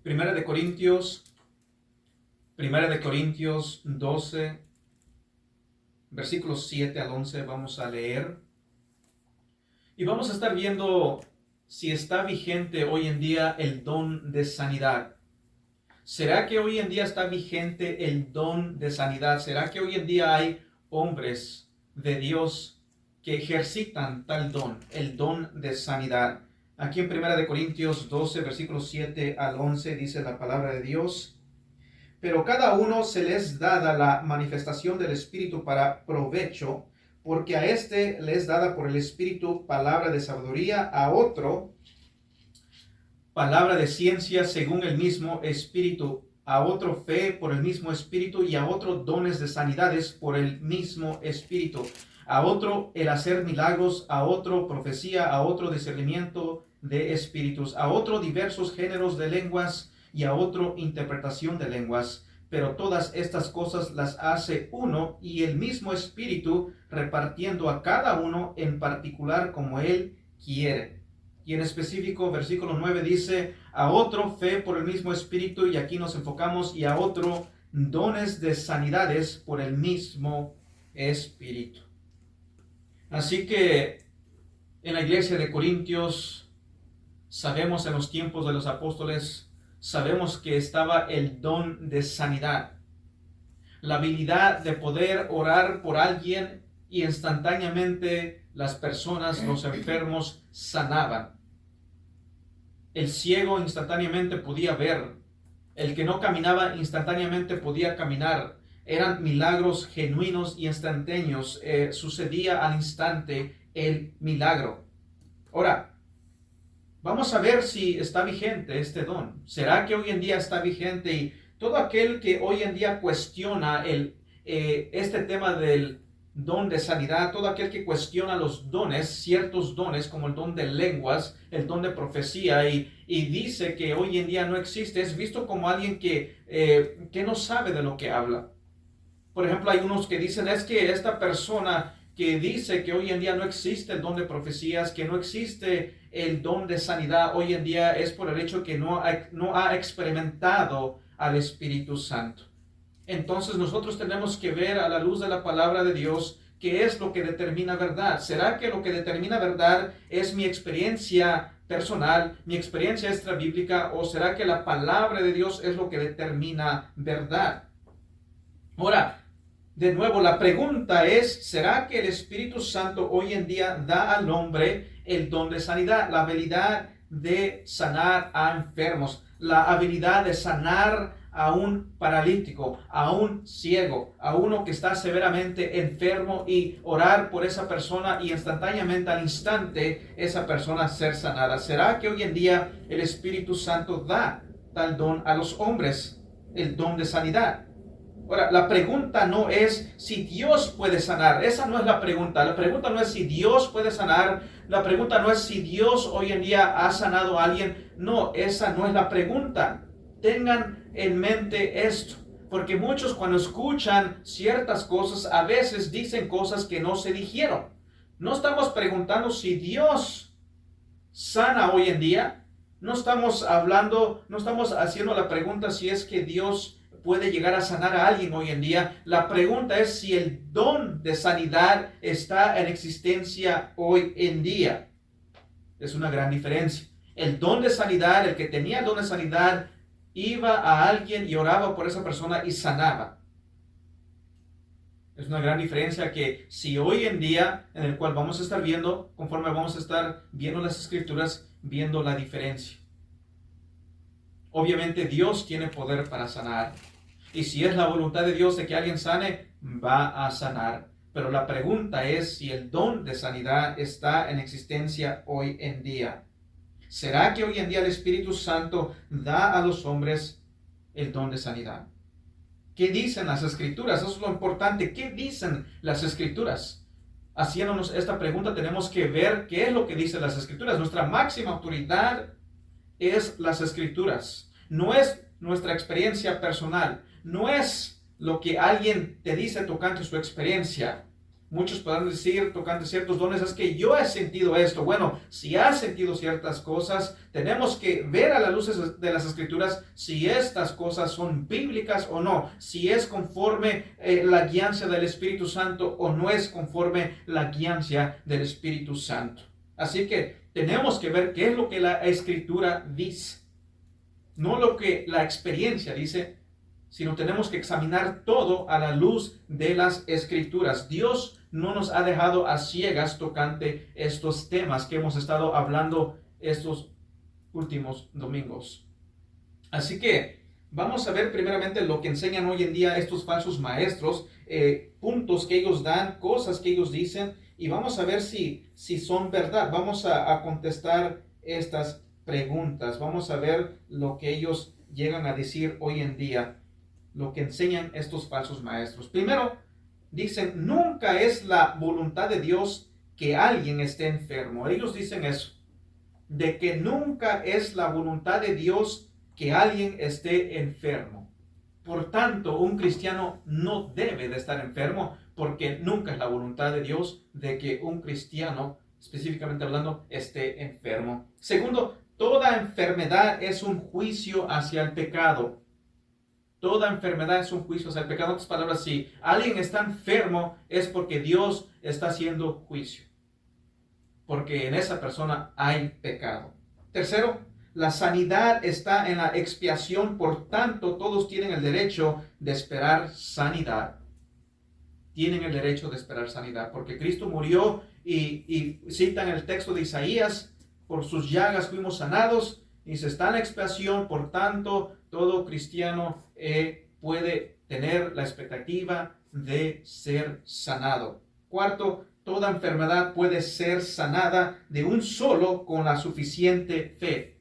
Primera de Corintios 12, versículos 7 al 11, vamos a leer. Y vamos a estar viendo si está vigente hoy en día el don de sanidad. ¿Será que hoy en día está vigente el don de sanidad? ¿Será que hoy en día hay hombres de Dios que ejercitan tal don, el don de sanidad? Aquí en 1 Corintios 12, versículos 7 al 11, dice la palabra de Dios: pero cada uno se le es dada la manifestación del Espíritu para provecho, porque a este le es dada por el Espíritu palabra de sabiduría, a otro palabra de ciencia según el mismo Espíritu, a otro fe por el mismo Espíritu, y a otro dones de sanidades por el mismo Espíritu, a otro el hacer milagros, a otro profecía, a otro discernimiento de espíritus, a otro diversos géneros de lenguas, y a otro interpretación de lenguas. Pero todas estas cosas las hace uno y el mismo Espíritu, repartiendo a cada uno en particular como Él quiere. Y en específico, versículo 9 dice: a otro fe por el mismo Espíritu, y aquí nos enfocamos, y a otro dones de sanidades por el mismo Espíritu. Así que en la iglesia de Corintios, sabemos en los tiempos de los apóstoles, sabemos que estaba el don de sanidad, la habilidad de poder orar por alguien y instantáneamente las personas, los enfermos, sanaban. El ciego instantáneamente podía ver, el que no caminaba instantáneamente podía caminar. Eran milagros genuinos y instantáneos, sucedía al instante el milagro. Ahora, vamos a ver si está vigente este don. ¿Será que hoy en día está vigente? Y todo aquel que hoy en día cuestiona este tema del don de sanidad, todo aquel que cuestiona los dones, ciertos dones como el don de lenguas, el don de profecía, y dice que hoy en día no existe, es visto como alguien que no sabe de lo que habla. Por ejemplo, hay unos que dicen: es que esta persona que dice que hoy en día no existe el don de profecías, que no existe el don de sanidad hoy en día, es por el hecho que no ha experimentado al Espíritu Santo. Entonces nosotros tenemos que ver a la luz de la palabra de Dios qué es lo que determina verdad. ¿Será que lo que determina verdad es mi experiencia personal, mi experiencia extrabíblica, o será que la palabra de Dios es lo que determina verdad? Ahora, de nuevo, la pregunta es: ¿será que el Espíritu Santo hoy en día da al hombre el don de sanidad, la habilidad de sanar a enfermos, la habilidad de sanar a un paralítico, a un ciego, a uno que está severamente enfermo, y orar por esa persona y instantáneamente, al instante, esa persona ser sanada? ¿Será que hoy en día el Espíritu Santo da tal don a los hombres, el don de sanidad? Ahora, la pregunta no es si Dios puede sanar. Esa no es la pregunta. La pregunta no es si Dios puede sanar. La pregunta no es si Dios hoy en día ha sanado a alguien. No, esa no es la pregunta. Tengan en mente esto, porque muchos, cuando escuchan ciertas cosas, a veces dicen cosas que no se dijeron. No estamos preguntando si Dios sana hoy en día. No estamos haciendo la pregunta si es que Dios puede llegar a sanar a alguien hoy en día. La pregunta es si el don de sanidad está en existencia hoy en día. Es una gran diferencia. El don de sanidad, el que tenía el don de sanidad, iba a alguien y oraba por esa persona y sanaba. Es una gran diferencia que si hoy en día, en el cual vamos a estar viendo, conforme vamos a estar viendo las Escrituras, viendo la diferencia. Obviamente Dios tiene poder para sanar. Y si es la voluntad de Dios de que alguien sane, va a sanar. Pero la pregunta es si el don de sanidad está en existencia hoy en día. ¿Será que hoy en día el Espíritu Santo da a los hombres el don de sanidad? ¿Qué dicen las Escrituras? Eso es lo importante. ¿Qué dicen las Escrituras? Haciéndonos esta pregunta, tenemos que ver qué es lo que dicen las Escrituras. Nuestra máxima autoridad es las Escrituras. No es nuestra experiencia personal. No es lo que alguien te dice tocante su experiencia. Muchos podrán decir, tocante ciertos dones, es que yo he sentido esto. Bueno, si has sentido ciertas cosas, tenemos que ver a la luz de las Escrituras si estas cosas son bíblicas o no, si es conforme la guianza del Espíritu Santo o no es conforme la guianza del Espíritu Santo. Así que tenemos que ver qué es lo que la Escritura dice, no lo que la experiencia dice, sino tenemos que examinar todo a la luz de las Escrituras. Dios no nos ha dejado a ciegas tocante estos temas que hemos estado hablando estos últimos domingos. Así que vamos a ver primeramente lo que enseñan hoy en día estos falsos maestros, puntos que ellos dan, cosas que ellos dicen, y vamos a ver si son verdad. Vamos a contestar estas preguntas. Vamos a ver lo que ellos llegan a decir hoy en día, lo que enseñan estos falsos maestros. Primero, dicen, nunca es la voluntad de Dios que alguien esté enfermo. Ellos dicen eso, de que nunca es la voluntad de Dios que alguien esté enfermo. Por tanto, un cristiano no debe de estar enfermo, porque nunca es la voluntad de Dios de que un cristiano, específicamente hablando, esté enfermo. Segundo, toda enfermedad es un juicio hacia el pecado. Toda enfermedad es un juicio hacia el pecado. En otras palabras, si alguien está enfermo, es porque Dios está haciendo juicio, porque en esa persona hay pecado. Tercero, la sanidad está en la expiación, por tanto, todos tienen el derecho de esperar sanidad. Tienen el derecho de esperar sanidad, porque Cristo murió y citan el texto de Isaías, por sus llagas fuimos sanados, y se está en la expiación, por tanto, todo cristiano puede tener la expectativa de ser sanado. Cuarto, toda enfermedad puede ser sanada de un solo con la suficiente fe.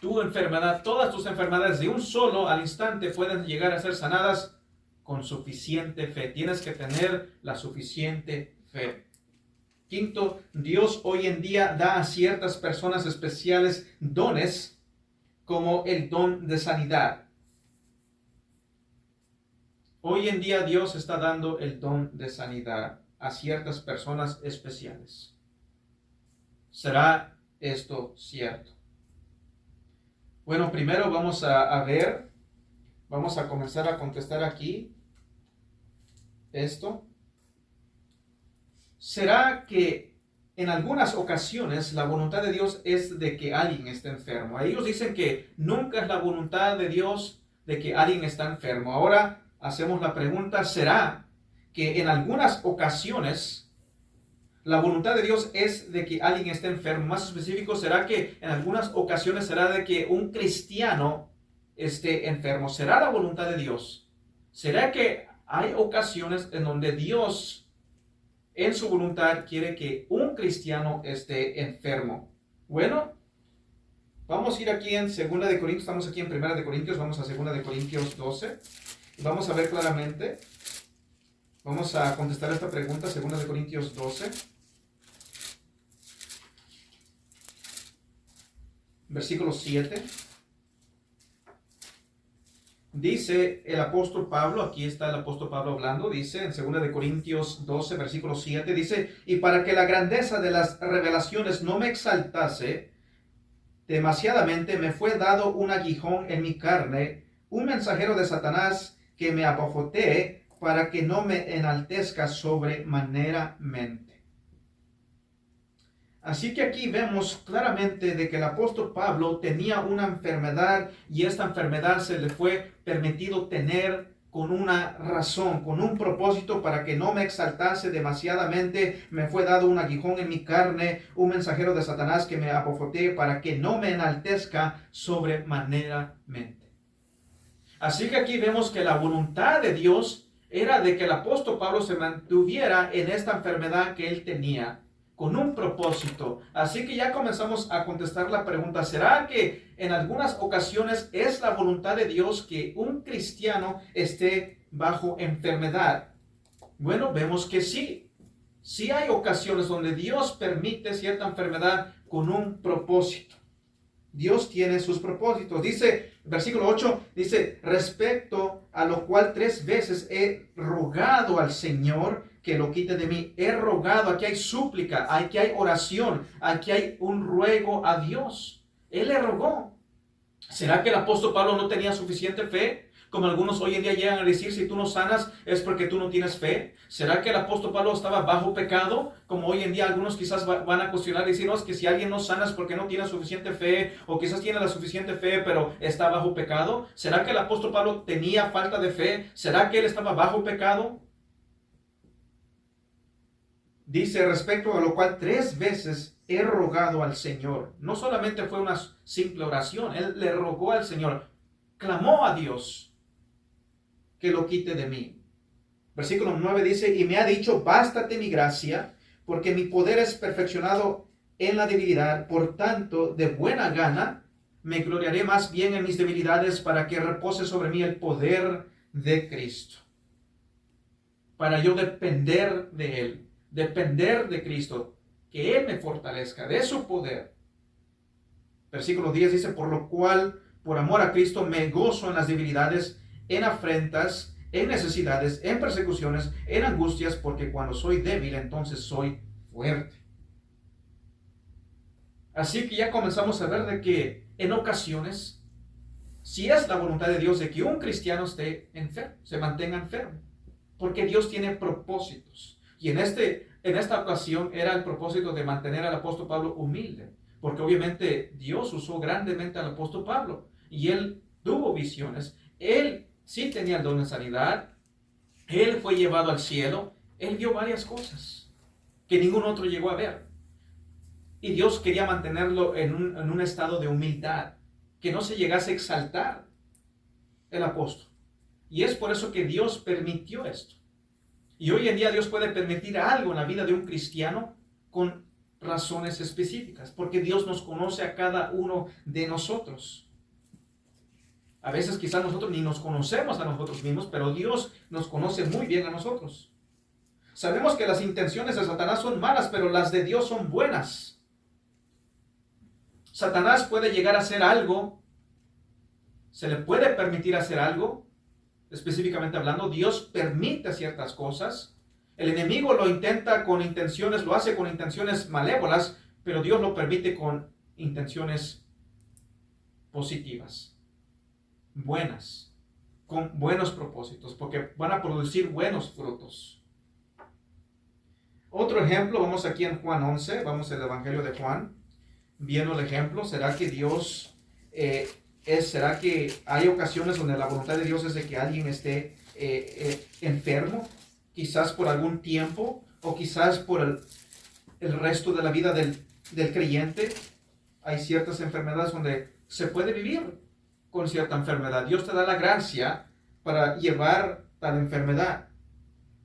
Tu enfermedad, todas tus enfermedades de un solo al instante pueden llegar a ser sanadas con suficiente fe. Tienes que tener la suficiente fe. Quinto, Dios hoy en día da a ciertas personas especiales dones, como el don de sanidad. Hoy en día Dios está dando el don de sanidad a ciertas personas especiales. ¿Será esto cierto? Bueno, primero vamos a ver, vamos a comenzar a contestar aquí esto. ¿Será que en algunas ocasiones la voluntad de Dios es de que alguien esté enfermo? Ellos dicen que nunca es la voluntad de Dios de que alguien esté enfermo. Ahora hacemos la pregunta, ¿será que en algunas ocasiones la voluntad de Dios es de que alguien esté enfermo? Más específico, ¿será que en algunas ocasiones será de que un cristiano esté enfermo? ¿Será la voluntad de Dios? ¿Será que hay ocasiones en donde Dios en su voluntad quiere que un cristiano esté enfermo? Bueno, vamos a ir aquí en 2 de Corintios, estamos aquí en 1 de Corintios, vamos a 2 de Corintios 12, y vamos a ver claramente, vamos a contestar esta pregunta, 2 de Corintios 12, versículo 7. Dice el apóstol Pablo, aquí está el apóstol Pablo hablando, dice en 2 de Corintios 12, versículo 7, dice, y para que la grandeza de las revelaciones no me exaltase demasiadamente, me fue dado un aguijón en mi carne, un mensajero de Satanás que me abofetee para que no me enaltezca sobremaneramente. Así que aquí vemos claramente de que el apóstol Pablo tenía una enfermedad y esta enfermedad se le fue permitido tener con una razón, con un propósito para que no me exaltase demasiadamente. Me fue dado un aguijón en mi carne, un mensajero de Satanás que me abofetee para que no me enaltezca sobremaneramente. Así que aquí vemos que la voluntad de Dios era de que el apóstol Pablo se mantuviera en esta enfermedad que él tenía, con un propósito. Así que ya comenzamos a contestar la pregunta, ¿será que en algunas ocasiones es la voluntad de Dios que un cristiano esté bajo enfermedad? Bueno, vemos que sí. Sí hay ocasiones donde Dios permite cierta enfermedad con un propósito. Dios tiene sus propósitos. Dice, versículo 8, dice, respecto a lo cual 3 veces he rogado al Señor que lo quite de mí. He rogado, aquí hay súplica, aquí hay oración, aquí hay un ruego a Dios. Él le rogó. ¿Será que el apóstol Pablo no tenía suficiente fe? Como algunos hoy en día llegan a decir, si tú no sanas es porque tú no tienes fe. ¿Será que el apóstol Pablo estaba bajo pecado? Como hoy en día algunos quizás van a cuestionar y decir, no, es que si alguien no sana es porque no tiene suficiente fe, o quizás tiene la suficiente fe, pero está bajo pecado. ¿Será que el apóstol Pablo tenía falta de fe? ¿Será que él estaba bajo pecado? Dice, respecto a lo cual 3 veces he rogado al Señor. No solamente fue una simple oración, él le rogó al Señor, clamó a Dios que lo quite de mí. Versículo 9 dice, y me ha dicho, bástate mi gracia, porque mi poder es perfeccionado en la debilidad. Por tanto, de buena gana, me gloriaré más bien en mis debilidades para que repose sobre mí el poder de Cristo. Para yo depender de Él, depender de Cristo, que Él me fortalezca, de su poder. Versículo 10 dice, por lo cual, por amor a Cristo, me gozo en las debilidades, en afrentas, en necesidades, en persecuciones, en angustias, porque cuando soy débil, entonces soy fuerte. Así que ya comenzamos a ver de que en ocasiones, si es la voluntad de Dios de que un cristiano esté enfermo, se mantenga enfermo, porque Dios tiene propósitos. Y en esta ocasión era el propósito de mantener al apóstol Pablo humilde, porque obviamente Dios usó grandemente al apóstol Pablo, y él tuvo visiones, él sí tenía el don de sanidad, él fue llevado al cielo, él vio varias cosas que ningún otro llegó a ver. Y Dios quería mantenerlo en un estado de humildad, que no se llegase a exaltar el apóstol. Y es por eso que Dios permitió esto. Y hoy en día Dios puede permitir algo en la vida de un cristiano con razones específicas, porque Dios nos conoce a cada uno de nosotros. A veces quizás nosotros ni nos conocemos a nosotros mismos, pero Dios nos conoce muy bien a nosotros. Sabemos que las intenciones de Satanás son malas, pero las de Dios son buenas. Satanás puede llegar a hacer algo, se le puede permitir hacer algo, específicamente hablando, Dios permite ciertas cosas. El enemigo lo intenta con intenciones, lo hace con intenciones malévolas, pero Dios lo permite con intenciones positivas, buenas, con buenos propósitos, porque van a producir buenos frutos. Otro ejemplo, vamos aquí en Juan 11, vamos al Evangelio de Juan, viendo el ejemplo. ¿Será que Dios será que hay ocasiones donde la voluntad de Dios es de que alguien esté enfermo, quizás por algún tiempo, o quizás por el resto de la vida del creyente? Hay ciertas enfermedades donde se puede vivir con cierta enfermedad. Dios te da la gracia para llevar tal enfermedad.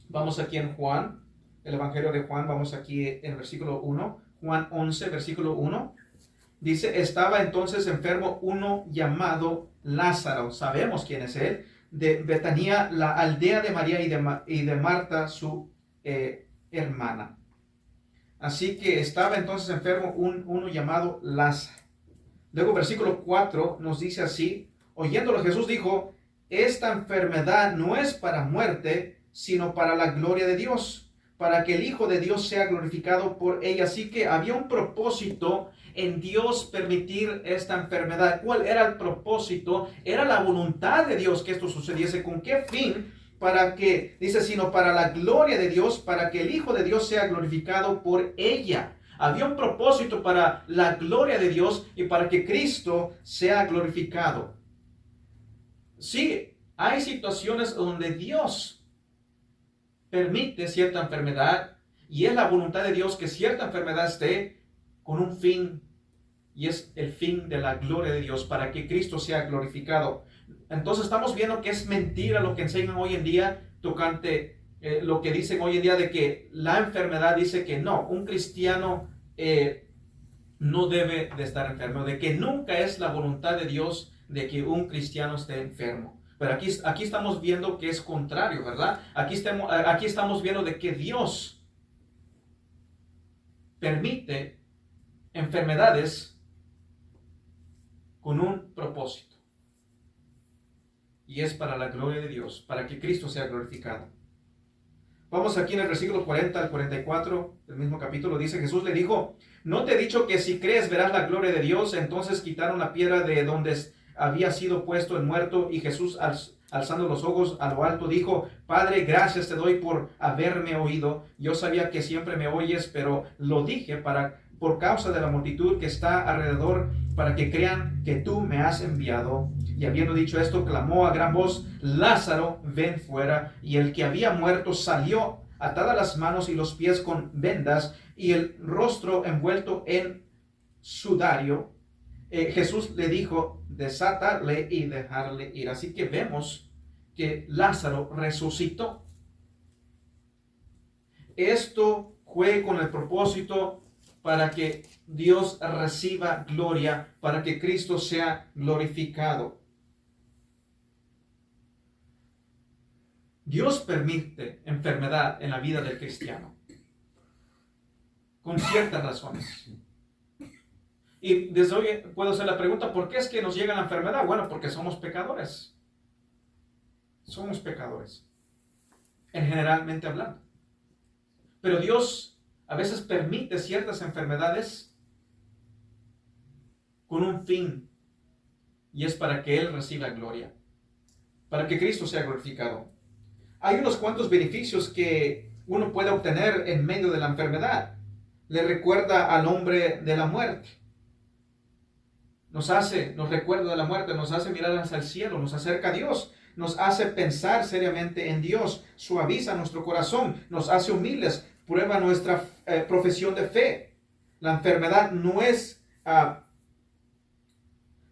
Vamos aquí en Juan, el Evangelio de Juan, vamos aquí en el versículo 1, Juan 11, versículo 1. Dice, estaba entonces enfermo uno llamado Lázaro, sabemos quién es él, de Betania, la aldea de María y de Marta, su hermana. Así que estaba entonces enfermo uno llamado Lázaro. Luego versículo 4 nos dice así, oyéndolo Jesús dijo, esta enfermedad no es para muerte, sino para la gloria de Dios, para que el Hijo de Dios sea glorificado por ella. Así que había un propósito en Dios permitir esta enfermedad. ¿Cuál era el propósito? Era la voluntad de Dios que esto sucediese. ¿Con qué fin? Para que, dice, sino para la gloria de Dios, para que el Hijo de Dios sea glorificado por ella. Había un propósito para la gloria de Dios y para que Cristo sea glorificado. Sí, hay situaciones donde Dios permite cierta enfermedad y es la voluntad de Dios que cierta enfermedad esté con un fin, y es el fin de la gloria de Dios, para que Cristo sea glorificado. Entonces estamos viendo que es mentira lo que enseñan hoy en día tocante lo que dicen hoy en día de que la enfermedad dice que no, un cristiano no debe de estar enfermo, de que nunca es la voluntad de Dios de que un cristiano esté enfermo. Pero aquí estamos viendo que es contrario, ¿verdad? Aquí estamos viendo de que Dios permite enfermedades con un propósito. Y es para la gloria de Dios, para que Cristo sea glorificado. Vamos aquí en el versículo 40 al 44 del mismo capítulo. Dice, Jesús le dijo, ¿no te he dicho que si crees verás la gloria de Dios? Entonces quitaron la piedra de donde había sido puesto el muerto, y Jesús, alzando los ojos a lo alto, dijo, Padre, gracias te doy por haberme oído. Yo sabía que siempre me oyes, pero lo dije por causa de la multitud que está alrededor, para que crean que tú me has enviado. Y habiendo dicho esto, clamó a gran voz, Lázaro, ven fuera. Y el que había muerto salió, atadas las manos y los pies con vendas, y el rostro envuelto en sudario. Jesús le dijo, desatarle y dejarle ir. Así que vemos que Lázaro resucitó. Esto fue con el propósito para que Dios reciba gloria, para que Cristo sea glorificado. Dios permite enfermedad en la vida del cristiano, con ciertas razones. Y desde hoy puedo hacer la pregunta, ¿por qué es que nos llega la enfermedad? Bueno, porque somos pecadores. Somos pecadores, generalmente hablando. Pero Dios a veces permite ciertas enfermedades con un fin, y es para que Él reciba gloria, para que Cristo sea glorificado. Hay unos cuantos beneficios que uno puede obtener en medio de la enfermedad. Le recuerda al hombre de la muerte. Nos recuerda de la muerte, nos hace mirar hacia el cielo, nos acerca a Dios, nos hace pensar seriamente en Dios, suaviza nuestro corazón, nos hace humildes, prueba nuestra profesión de fe. La enfermedad no es,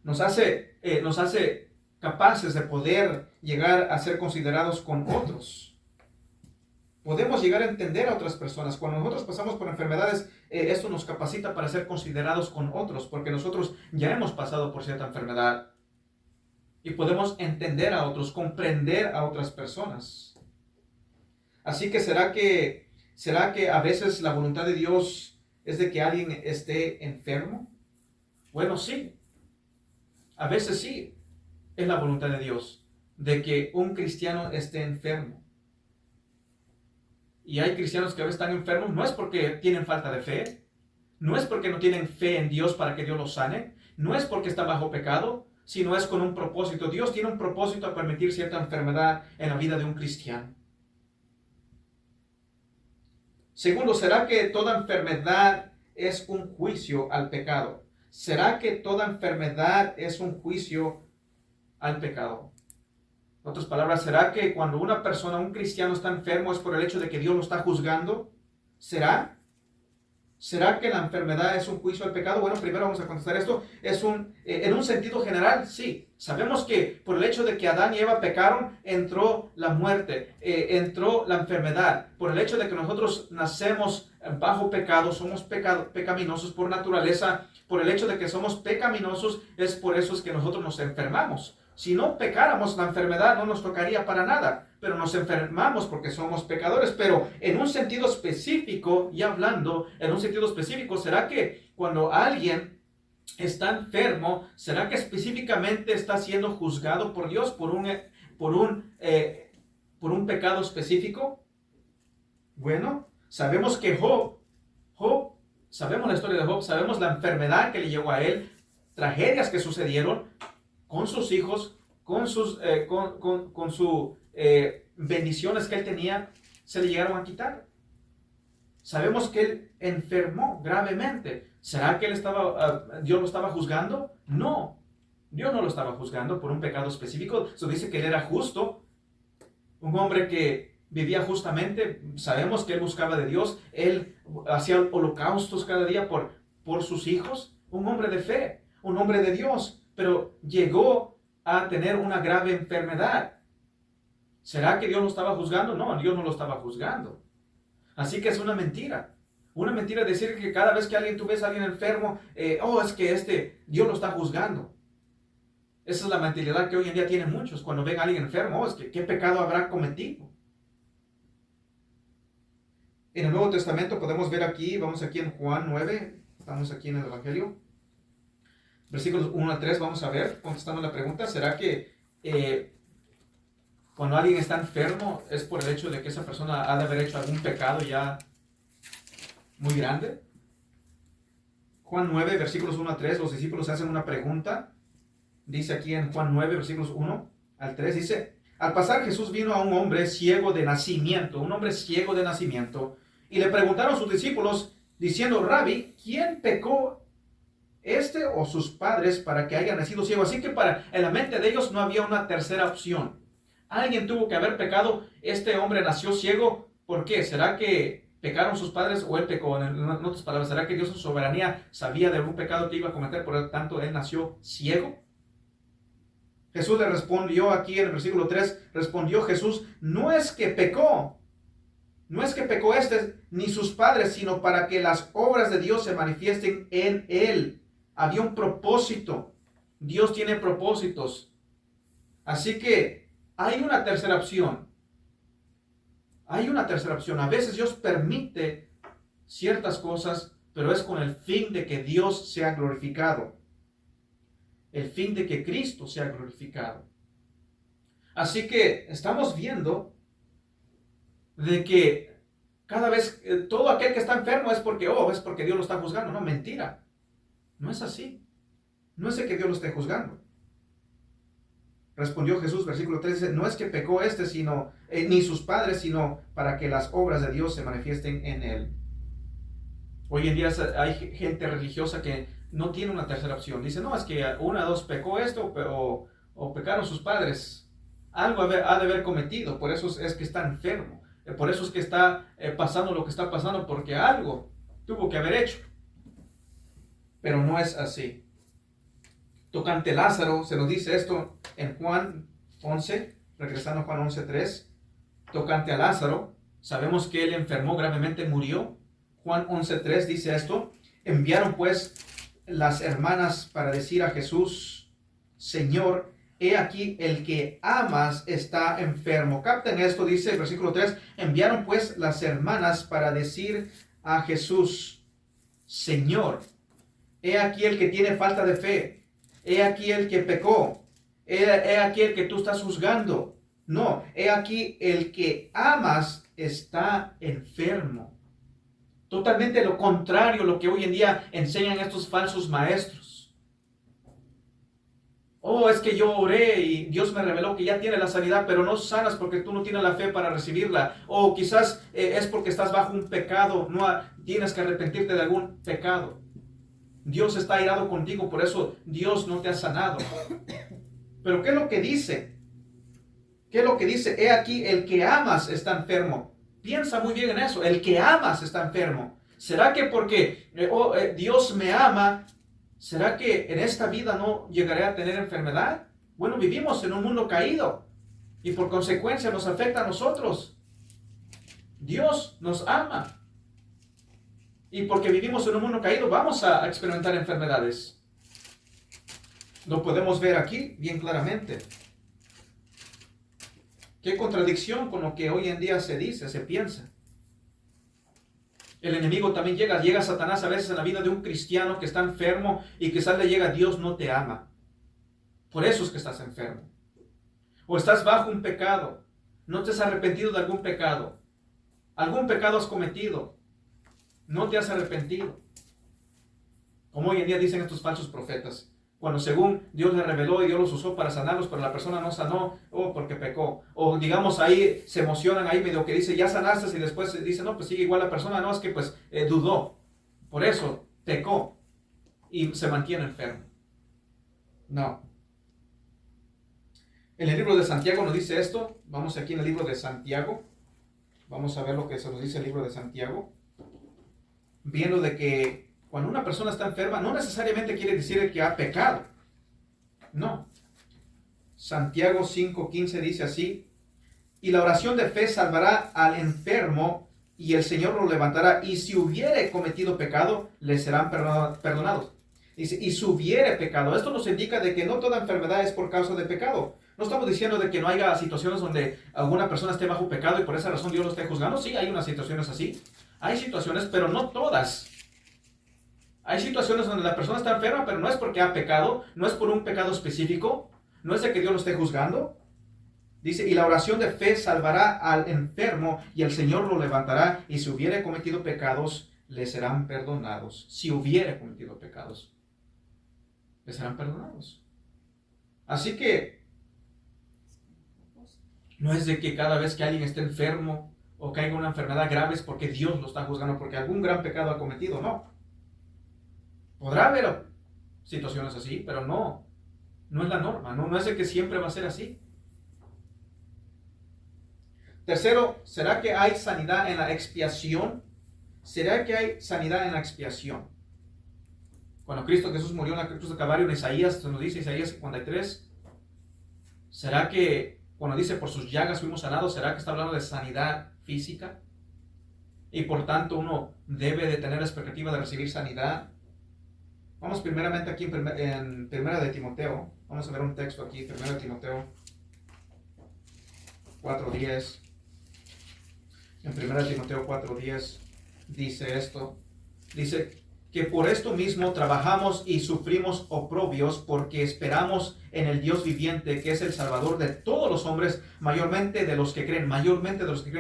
nos hace capaces de poder llegar a ser considerados con otros. Podemos llegar a entender a otras personas. Cuando nosotros pasamos por enfermedades, esto nos capacita para ser considerados con otros, porque nosotros ya hemos pasado por cierta enfermedad y podemos entender a otros, comprender a otras personas. Así que ¿será que a veces la voluntad de Dios es de que alguien esté enfermo? Bueno, sí. A veces sí es la voluntad de Dios de que un cristiano esté enfermo. Y hay cristianos que a veces están enfermos, no es porque tienen falta de fe, no es porque no tienen fe en Dios para que Dios los sane, no es porque están bajo pecado, sino es con un propósito. Dios tiene un propósito a permitir cierta enfermedad en la vida de un cristiano. Segundo, ¿será que toda enfermedad es un juicio al pecado? ¿Será que toda enfermedad es un juicio al pecado? En otras palabras, ¿será que cuando una persona, un cristiano, está enfermo es por el hecho de que Dios lo está juzgando? ¿Será? ¿Será que la enfermedad es un juicio al pecado? Bueno, primero vamos a contestar esto. En un sentido general, sí. Sabemos que por el hecho de que Adán y Eva pecaron, entró la muerte, entró la enfermedad. Por el hecho de que nosotros nacemos bajo pecado, somos pecaminosos por naturaleza. Por el hecho de que somos pecaminosos, es por eso es que nosotros nos enfermamos. Si no pecáramos, la enfermedad no nos tocaría para nada, pero nos enfermamos porque somos pecadores. Pero en un sentido específico, y hablando en un sentido específico, ¿será que cuando alguien está enfermo, será que específicamente está siendo juzgado por Dios por un pecado específico? Bueno, sabemos que Job, sabemos la historia de Job, sabemos la enfermedad que le llegó a él, tragedias que sucedieron con sus hijos, con sus bendiciones que él tenía, se le llegaron a quitar. Sabemos que él enfermó gravemente. ¿Será que Dios lo estaba juzgando? No, Dios no lo estaba juzgando por un pecado específico. Eso dice que él era justo, un hombre que vivía justamente. Sabemos que él buscaba de Dios, él hacía holocaustos cada día por sus hijos. Un hombre de fe, un hombre de Dios, pero llegó a tener una grave enfermedad. ¿Será que Dios lo estaba juzgando? No, Dios no lo estaba juzgando. Así que es una mentira. Una mentira decir que cada vez que tú ves a alguien enfermo, es que Dios lo está juzgando. Esa es la mentalidad que hoy en día tienen muchos. Cuando ven a alguien enfermo, es que ¿qué pecado habrá cometido? En el Nuevo Testamento podemos ver aquí, vamos aquí en Juan 9, estamos aquí en el Evangelio. versículos 1 al 3, vamos a ver, contestamos la pregunta, ¿será que cuando alguien está enfermo es por el hecho de que esa persona ha de haber hecho algún pecado ya muy grande? Juan 9, versículos 1 a 3, los discípulos hacen una pregunta. Dice aquí en Juan 9, versículos 1 al 3, dice: al pasar Jesús vino a un hombre ciego de nacimiento, y le preguntaron sus discípulos, diciendo: Rabbi, ¿quién pecó, este o sus padres, para que haya nacido ciego? Así que en la mente de ellos no había una tercera opción. Alguien tuvo que haber pecado, este hombre nació ciego. ¿Por qué? ¿Será que pecaron sus padres o él pecó? En otras palabras, ¿será que Dios en su soberanía sabía de algún pecado que iba a cometer, por lo tanto él nació ciego? Jesús le respondió aquí en el versículo 3, respondió Jesús: no es que pecó este ni sus padres, sino para que las obras de Dios se manifiesten en él. Había un propósito. Dios tiene propósitos. Así que hay una tercera opción. A veces Dios permite ciertas cosas, pero es con el fin de que Dios sea glorificado. El fin de que Cristo sea glorificado. Así que estamos viendo de que cada vez todo aquel que está enfermo es porque Dios lo está juzgando. No, mentira. No es así. No es de que Dios lo esté juzgando. Respondió Jesús, versículo 3, dice: no es que pecó este, ni sus padres, sino para que las obras de Dios se manifiesten en él. Hoy en día hay gente religiosa que no tiene una tercera opción. Dice: no, es que dos pecó esto, o pecaron sus padres. Algo ha de haber cometido, por eso es que está enfermo. Por eso es que está pasando lo que está pasando, porque algo tuvo que haber hecho. Pero no es así. Tocante Lázaro, se nos dice esto en Juan 11, regresando a Juan 11:3. Tocante a Lázaro, sabemos que él enfermó gravemente, murió. Juan 11:3 dice esto: enviaron pues las hermanas para decir a Jesús: Señor, he aquí el que amas está enfermo. Capten esto, dice el versículo 3. Enviaron pues las hermanas para decir a Jesús: Señor, he aquí el que tiene falta de fe. He aquí el que pecó. He aquí el que tú estás juzgando. No, he aquí el que amas está enfermo. Totalmente lo contrario a lo que hoy en día enseñan estos falsos maestros. Oh, es que yo oré y Dios me reveló que ya tiene la sanidad, pero no sanas porque tú no tienes la fe para recibirla. O quizás es porque estás bajo un pecado, no tienes que arrepentirte de algún pecado. Dios está airado contigo, por eso Dios no te ha sanado. Pero ¿qué es lo que dice? ¿Qué es lo que dice? He aquí el que amas está enfermo. Piensa muy bien en eso. El que amas está enfermo. ¿Será que porque Dios me ama, será que en esta vida no llegaré a tener enfermedad? Bueno, vivimos en un mundo caído y por consecuencia nos afecta a nosotros. Dios nos ama. Y porque vivimos en un mundo caído, vamos a experimentar enfermedades. Lo podemos ver aquí bien claramente. Qué contradicción con lo que hoy en día se dice, se piensa. El enemigo también llega Satanás a veces en la vida de un cristiano que está enfermo y quizás le llega: Dios no te ama. Por eso es que estás enfermo. O estás bajo un pecado. No te has arrepentido de algún pecado. Algún pecado has cometido. No te has arrepentido. Como hoy en día dicen estos falsos profetas. Cuando según Dios les reveló y Dios los usó para sanarlos, pero la persona no sanó, porque pecó. O digamos ahí se emocionan ahí medio que dice: ya sanaste, y después dice: no, pues sigue igual la persona, no, es que pues dudó. Por eso pecó y se mantiene enfermo. No. En el libro de Santiago nos dice esto. Vamos aquí en el libro de Santiago. Vamos a ver lo que se nos dice el libro de Santiago. Viendo de que cuando una persona está enferma, no necesariamente quiere decir que ha pecado. No. Santiago 5:15 dice así: y la oración de fe salvará al enfermo, y el Señor lo levantará, y si hubiere cometido pecado, le serán perdonados. Dice: y si hubiere pecado. Esto nos indica de que no toda enfermedad es por causa de pecado. No estamos diciendo de que no haya situaciones donde alguna persona esté bajo pecado y por esa razón Dios lo esté juzgando. Sí, hay unas situaciones así. Hay situaciones, pero no todas. Hay situaciones donde la persona está enferma, pero no es porque ha pecado, no es por un pecado específico, no es de que Dios lo esté juzgando. Dice, y la oración de fe salvará al enfermo y el Señor lo levantará, y si hubiere cometido pecados, le serán perdonados. Si hubiere cometido pecados, le serán perdonados. Así que no es de que cada vez que alguien esté enfermo o caiga una enfermedad grave es porque Dios lo está juzgando, porque algún gran pecado ha cometido. No. Podrá haber situaciones así, pero no es la norma. No es de que siempre va a ser así. Tercero, ¿será que hay sanidad en la expiación? ¿Será que hay sanidad en la expiación? Cuando Cristo Jesús murió en la cruz de Calvario, en Isaías, nos dice Isaías 53, ¿será que cuando dice por sus llagas fuimos sanados, será que está hablando de sanidad física? Y por tanto uno debe de tener la expectativa de recibir sanidad. Vamos primeramente aquí en Primera de Timoteo. Vamos a ver un texto aquí, Primera de Timoteo 4:10. En 1 Timoteo 4:10 dice esto. Dice que por esto mismo trabajamos y sufrimos oprobios, porque esperamos en el Dios viviente, que es el Salvador de todos los hombres, mayormente de los que creen.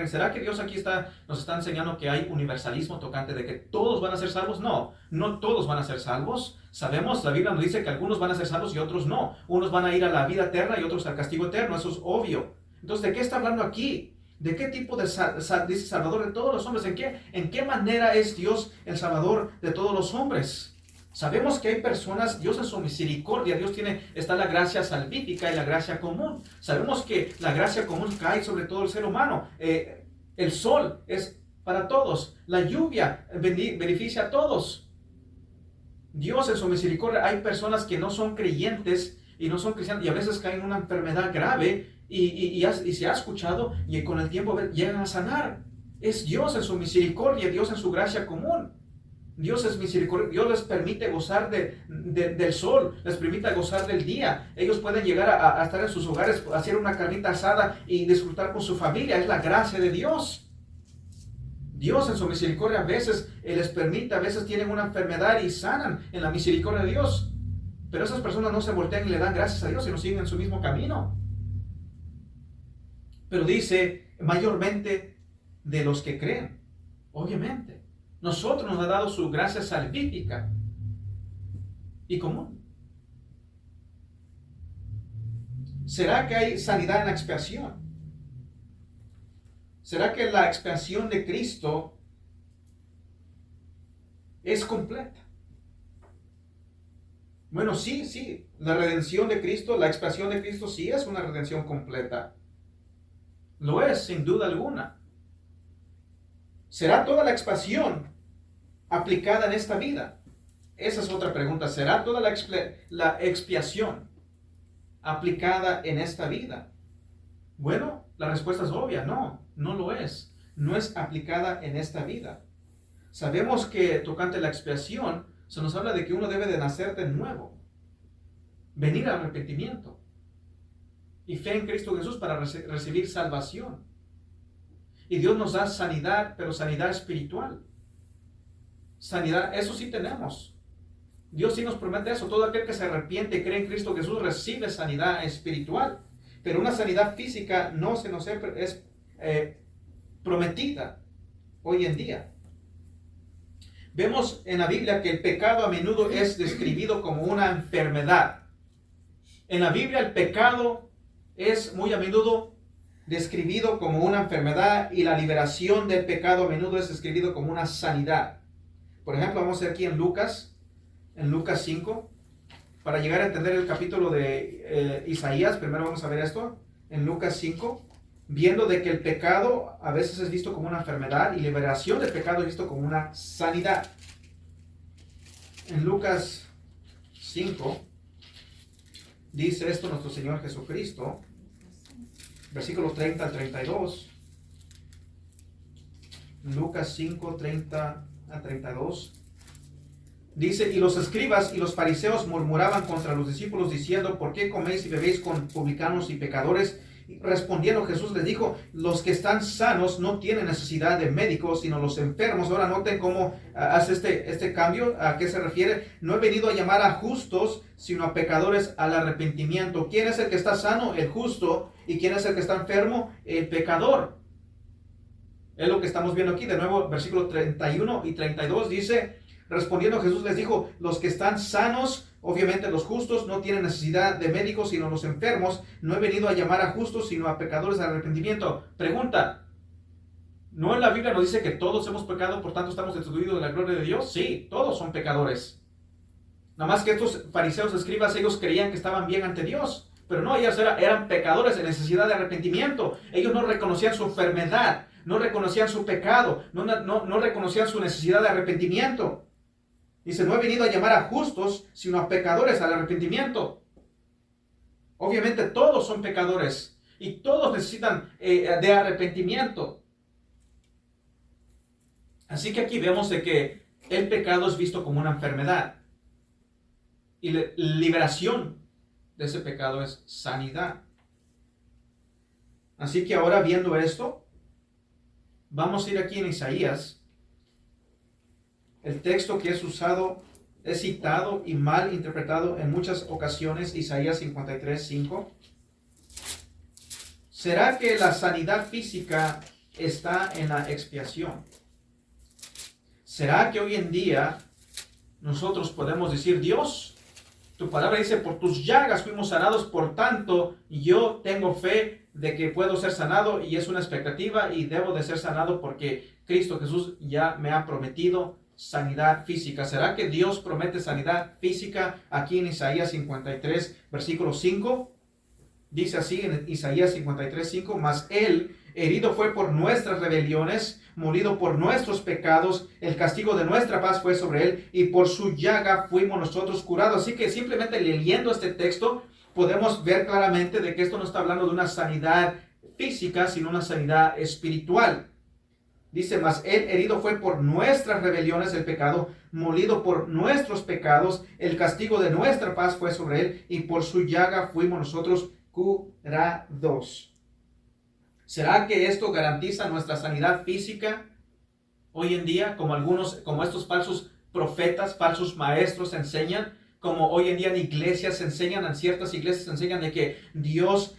¿Será que Dios aquí nos está enseñando que hay universalismo tocante de que todos van a ser salvos? No todos van a ser salvos. Sabemos, la Biblia nos dice que algunos van a ser salvos y otros no. Unos van a ir a la vida eterna y otros al castigo eterno. Eso es obvio. Entonces, ¿de qué está hablando aquí? ¿De qué tipo dice Salvador de todos los hombres? ¿En qué manera es Dios el Salvador de todos los hombres? Sabemos que hay personas, Dios en su misericordia, está la gracia salvífica y la gracia común. Sabemos que la gracia común cae sobre todo el ser humano. El sol es para todos. La lluvia beneficia a todos. Dios en su misericordia, hay personas que no son creyentes y no son cristianos y a veces caen en una enfermedad grave y se ha escuchado y con el tiempo llegan a sanar. Es Dios en su misericordia, Dios en su gracia común. Dios es misericordia, Dios les permite gozar del sol, les permite gozar del día. Ellos pueden llegar a estar en sus hogares, hacer una carnita asada y disfrutar con su familia. Es la gracia de Dios. Dios en su misericordia a veces les permite, a veces tienen una enfermedad y sanan en la misericordia de Dios. Pero esas personas no se voltean y le dan gracias a Dios y no siguen en su mismo camino. Pero dice, mayormente de los que creen. Obviamente. Nosotros nos ha dado su gracia salvífica y común. ¿Será que hay sanidad en la expiación? ¿Será que la expiación de Cristo es completa? Bueno, sí. La redención de Cristo, la expiación de Cristo sí es una redención completa. Lo es, sin duda alguna. ¿Será toda la expiación aplicada en esta vida? Esa es otra pregunta. ¿Será toda la expiación aplicada en esta vida? Bueno, la respuesta es obvia. No lo es. No es aplicada en esta vida. Sabemos que tocante la expiación, se nos habla de que uno debe de nacer de nuevo. Venir al arrepentimiento. Y fe en Cristo Jesús para recibir salvación. Y Dios nos da sanidad, pero sanidad espiritual. Sanidad, eso sí tenemos. Dios sí nos promete eso. Todo aquel que se arrepiente y cree en Cristo Jesús recibe sanidad espiritual. Pero una sanidad física no se nos es prometida hoy en día. Vemos en la Biblia que el pecado a menudo es describido como una enfermedad. En la Biblia el pecado es muy a menudo describido como una enfermedad y la liberación del pecado a menudo es describido como una sanidad. Por ejemplo, vamos a ver aquí en Lucas 5, para llegar a entender el capítulo de Isaías. Primero vamos a ver esto, en Lucas 5, viendo de que el pecado a veces es visto como una enfermedad y liberación del pecado es visto como una sanidad. En Lucas 5, dice esto nuestro Señor Jesucristo, versículos 30 al 32. Lucas 5, 30 a 32. Dice, y los escribas y los fariseos murmuraban contra los discípulos diciendo, ¿por qué coméis y bebéis con publicanos y pecadores? Respondiendo Jesús les dijo, los que están sanos no tienen necesidad de médicos, sino los enfermos. Ahora noten cómo hace este cambio. ¿A qué se refiere? No he venido a llamar a justos, sino a pecadores al arrepentimiento. ¿Quién es el que está sano? El justo. ¿Y quién es el que está enfermo? El pecador. Es lo que estamos viendo aquí. De nuevo, versículo 31 y 32 dice, respondiendo Jesús les dijo, los que están sanos, obviamente los justos, no tienen necesidad de médicos, sino los enfermos. No he venido a llamar a justos, sino a pecadores al arrepentimiento. Pregunta, ¿no en la Biblia nos dice que todos hemos pecado, por tanto estamos destituidos de la gloria de Dios? Sí, todos son pecadores. Nada más que estos fariseos, escribas, ellos creían que estaban bien ante Dios. Pero no, ellos eran pecadores en necesidad de arrepentimiento. Ellos no reconocían su enfermedad, no reconocían su pecado, no reconocían su necesidad de arrepentimiento. Dice, no he venido a llamar a justos, sino a pecadores al arrepentimiento. Obviamente todos son pecadores y todos necesitan de arrepentimiento. Así que aquí vemos de que el pecado es visto como una enfermedad. Y la liberación de ese pecado es sanidad. Así que ahora viendo esto, vamos a ir aquí en Isaías. El texto que es usado, es citado y mal interpretado en muchas ocasiones, Isaías 53:5. ¿Será que la sanidad física está en la expiación? ¿Será que hoy en día nosotros podemos decir, Dios, tu palabra dice, por tus llagas fuimos sanados, por tanto, yo tengo fe de que puedo ser sanado y es una expectativa y debo de ser sanado porque Cristo Jesús ya me ha prometido sanidad física? ¿Será que Dios promete sanidad física aquí en Isaías 53, versículo 5? Dice así en Isaías 53:5, mas Él herido fue por nuestras rebeliones, molido por nuestros pecados, el castigo de nuestra paz fue sobre Él, y por su llaga fuimos nosotros curados. Así que simplemente leyendo este texto, podemos ver claramente de que esto no está hablando de una sanidad física, sino una sanidad espiritual. Dice, mas Él herido fue por nuestras rebeliones, el pecado, molido por nuestros pecados, el castigo de nuestra paz fue sobre Él, y por su llaga fuimos nosotros curados. ¿Será que esto garantiza nuestra sanidad física hoy en día, como estos falsos profetas, falsos maestros enseñan, como hoy en día en iglesias enseñan, en ciertas iglesias enseñan de que Dios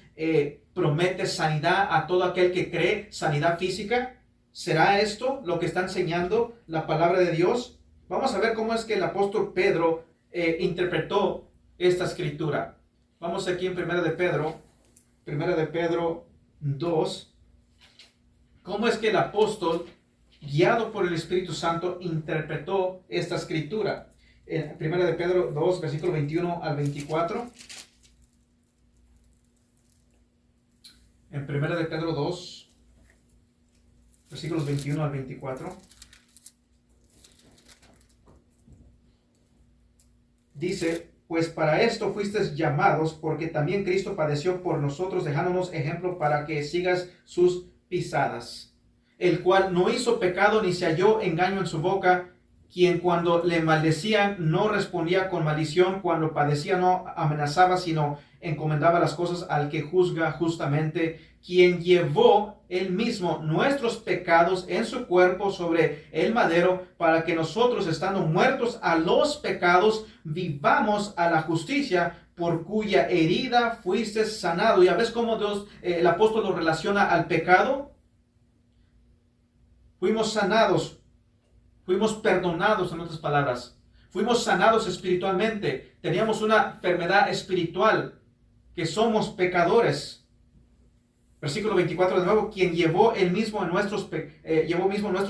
promete sanidad a todo aquel que cree, sanidad física? ¿Será esto lo que está enseñando la palabra de Dios? Vamos a ver cómo es que el apóstol Pedro interpretó esta escritura. Vamos aquí en Primera de Pedro 2. ¿Cómo es que el apóstol, guiado por el Espíritu Santo, interpretó esta escritura? En Primera de Pedro 2, versículo 21 al 24. En Primera de Pedro 2, versículos 21 al 24. Dice, pues para esto fuisteis llamados, porque también Cristo padeció por nosotros, dejándonos ejemplo para que sigas sus pisadas, el cual no hizo pecado ni se halló engaño en su boca, quien cuando le maldecían no respondía con maldición, cuando padecía no amenazaba, sino encomendaba las cosas al que juzga justamente, quien llevó él mismo nuestros pecados en su cuerpo sobre el madero, para que nosotros, estando muertos a los pecados, vivamos a la justicia, por cuya herida fuiste sanado. ¿Ya ves cómo Dios, el apóstol lo relaciona al pecado? Fuimos sanados, fuimos perdonados, en otras palabras. Fuimos sanados espiritualmente. Teníamos una enfermedad espiritual, que somos pecadores. Versículo 24 de nuevo, quien llevó mismo nuestros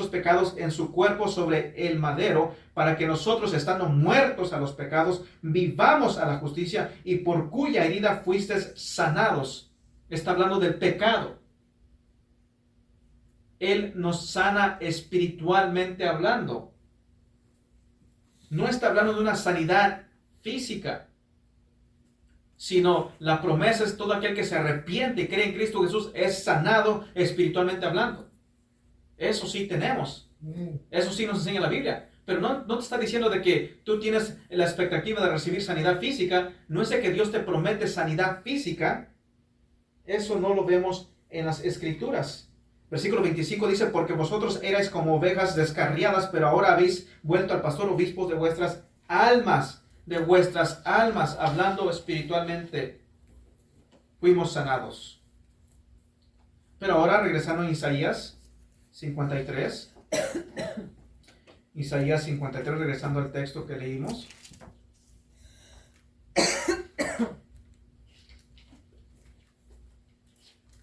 pecados en su cuerpo sobre el madero, para que nosotros, estando muertos a los pecados, vivamos a la justicia, y por cuya herida fuisteis sanados. Está hablando del pecado. Él nos sana espiritualmente hablando. No está hablando de una sanidad física, sino la promesa es todo aquel que se arrepiente y cree en Cristo Jesús es sanado espiritualmente hablando. Eso sí tenemos. Eso sí nos enseña la Biblia. Pero no te está diciendo de que tú tienes la expectativa de recibir sanidad física. No es de que Dios te promete sanidad física. Eso no lo vemos en las Escrituras. Versículo 25 dice, porque vosotros erais como ovejas descarriadas, pero ahora habéis vuelto al pastor obispo de vuestras almas, hablando espiritualmente, fuimos sanados. Pero ahora regresando a Isaías 53, Isaías 53, regresando al texto que leímos.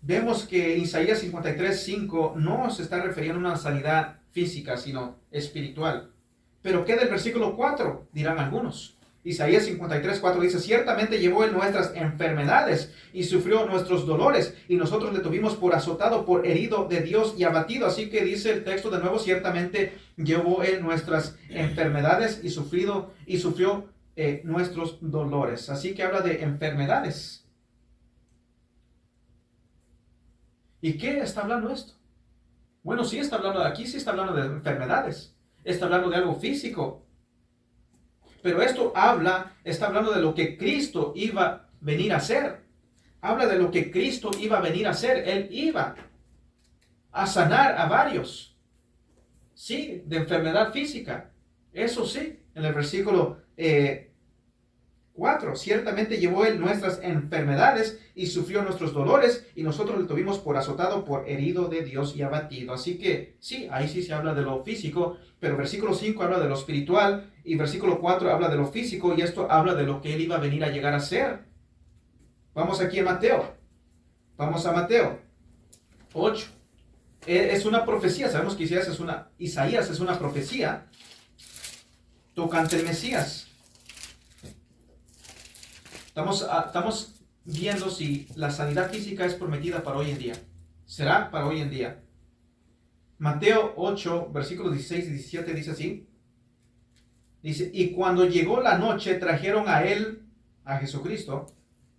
Vemos que Isaías 53, 5 no se está refiriendo a una sanidad física, sino espiritual. Pero ¿qué del versículo 4? Dirán algunos. Isaías 53, 4 dice, ciertamente llevó él nuestras enfermedades y sufrió nuestros dolores, y nosotros le tuvimos por azotado, por herido de Dios y abatido. Así que dice el texto de nuevo, ciertamente llevó él nuestras enfermedades y sufrió nuestros dolores. Así que habla de enfermedades. ¿Y qué está hablando esto? Bueno, sí está hablando de aquí, sí está hablando de enfermedades. Está hablando de algo físico. Pero esto está hablando de lo que Cristo iba a venir a hacer. Habla de lo que Cristo iba a venir a hacer. Él iba a sanar a varios. Sí, de enfermedad física. Eso sí, en el versículo 4, ciertamente llevó él nuestras enfermedades y sufrió nuestros dolores, y nosotros le tuvimos por azotado, por herido de Dios y abatido. Así que sí, ahí sí se habla de lo físico, pero versículo 5 habla de lo espiritual y versículo 4 habla de lo físico, y esto habla de lo que él iba a venir a llegar a ser. Vamos aquí a Mateo. Vamos a Mateo 8. Es una profecía, sabemos que Isaías es una profecía tocante al Mesías. Estamos viendo si la sanidad física es prometida para hoy en día. ¿Será para hoy en día? Mateo 8, versículos 16 y 17 dice así. Dice, y cuando llegó la noche trajeron a él, a Jesucristo,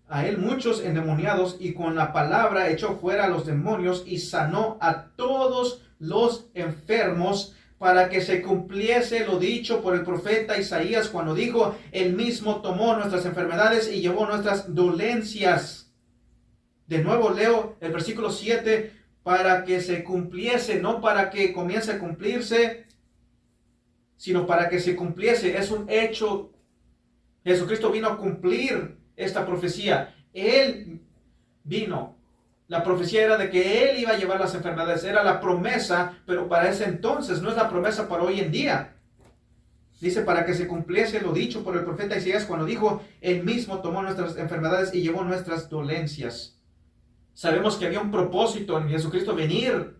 a él muchos endemoniados, y con la palabra echó fuera a los demonios y sanó a todos los enfermos, para que se cumpliese lo dicho por el profeta Isaías cuando dijo, él mismo tomó nuestras enfermedades y llevó nuestras dolencias. De nuevo leo el versículo 7, para que se cumpliese, no para que comience a cumplirse, sino para que se cumpliese. Es un hecho. Jesucristo vino a cumplir esta profecía. Él vino. La profecía era de que él iba a llevar las enfermedades. Era la promesa, pero para ese entonces, no es la promesa para hoy en día. Dice, para que se cumpliese lo dicho por el profeta Isaías cuando dijo, él mismo tomó nuestras enfermedades y llevó nuestras dolencias. Sabemos que había un propósito en Jesucristo venir.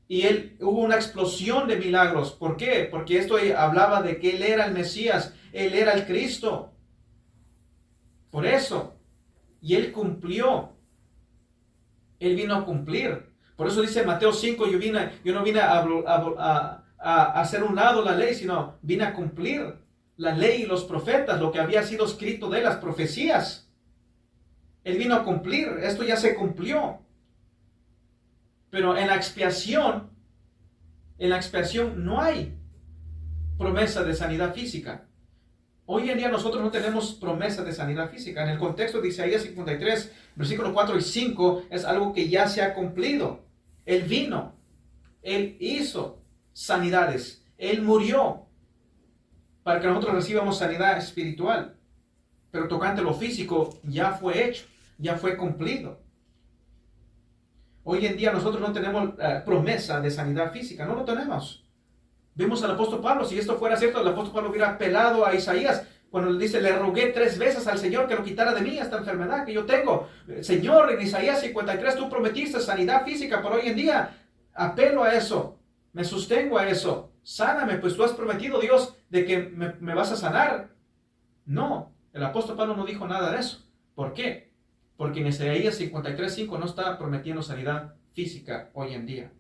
Y hubo una explosión de milagros. ¿Por qué? Porque esto hablaba de que él era el Mesías. Él era el Cristo. Por eso. Y él cumplió. Él vino a cumplir. Por eso dice Mateo 5, yo no vine a hacer un lado la ley, sino vine a cumplir la ley y los profetas, lo que había sido escrito de las profecías. Él vino a cumplir. Esto ya se cumplió. Pero en la expiación no hay promesa de sanidad física. Hoy en día nosotros no tenemos promesa de sanidad física. En el contexto de Isaías 53, versículos 4 y 5, es algo que ya se ha cumplido. Él vino, él hizo sanidades, él murió para que nosotros recibamos sanidad espiritual. Pero tocante lo físico, ya fue hecho, ya fue cumplido. Hoy en día nosotros no tenemos promesa de sanidad física, no lo tenemos. Vemos al apóstol Pablo, si esto fuera cierto, el apóstol Pablo hubiera apelado a Isaías cuando le dice, le rogué 3 veces al Señor que lo quitara de mí esta enfermedad que yo tengo. Señor, en Isaías 53 tú prometiste sanidad física para hoy en día. Apelo a eso, me sostengo a eso. Sáname, pues tú has prometido, Dios, de que me vas a sanar. No, el apóstol Pablo no dijo nada de eso. ¿Por qué? Porque en Isaías 53:5 no está prometiendo sanidad física hoy en día.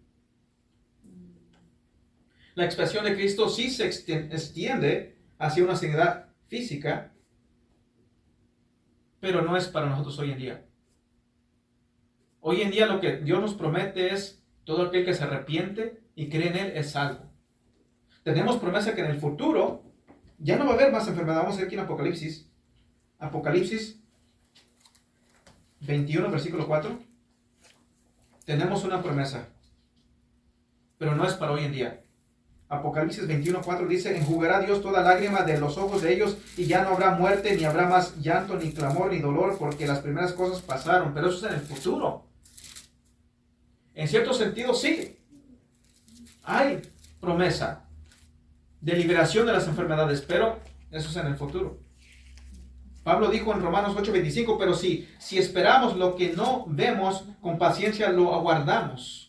La expiación de Cristo sí se extiende hacia una sanidad física, pero no es para nosotros hoy en día. Hoy en día lo que Dios nos promete es todo aquel que se arrepiente y cree en Él es salvo. Tenemos promesa que en el futuro ya no va a haber más enfermedad. Vamos a ver aquí en Apocalipsis. Apocalipsis 21, versículo 4, tenemos una promesa, pero no es para hoy en día. Apocalipsis 21:4 dice: enjugará Dios toda lágrima de los ojos de ellos, y ya no habrá muerte, ni habrá más llanto, ni clamor, ni dolor, porque las primeras cosas pasaron. Pero eso es en el futuro. En cierto sentido, sí, hay promesa de liberación de las enfermedades, pero eso es en el futuro. Pablo dijo en Romanos 8:25: pero si esperamos lo que no vemos, con paciencia lo aguardamos.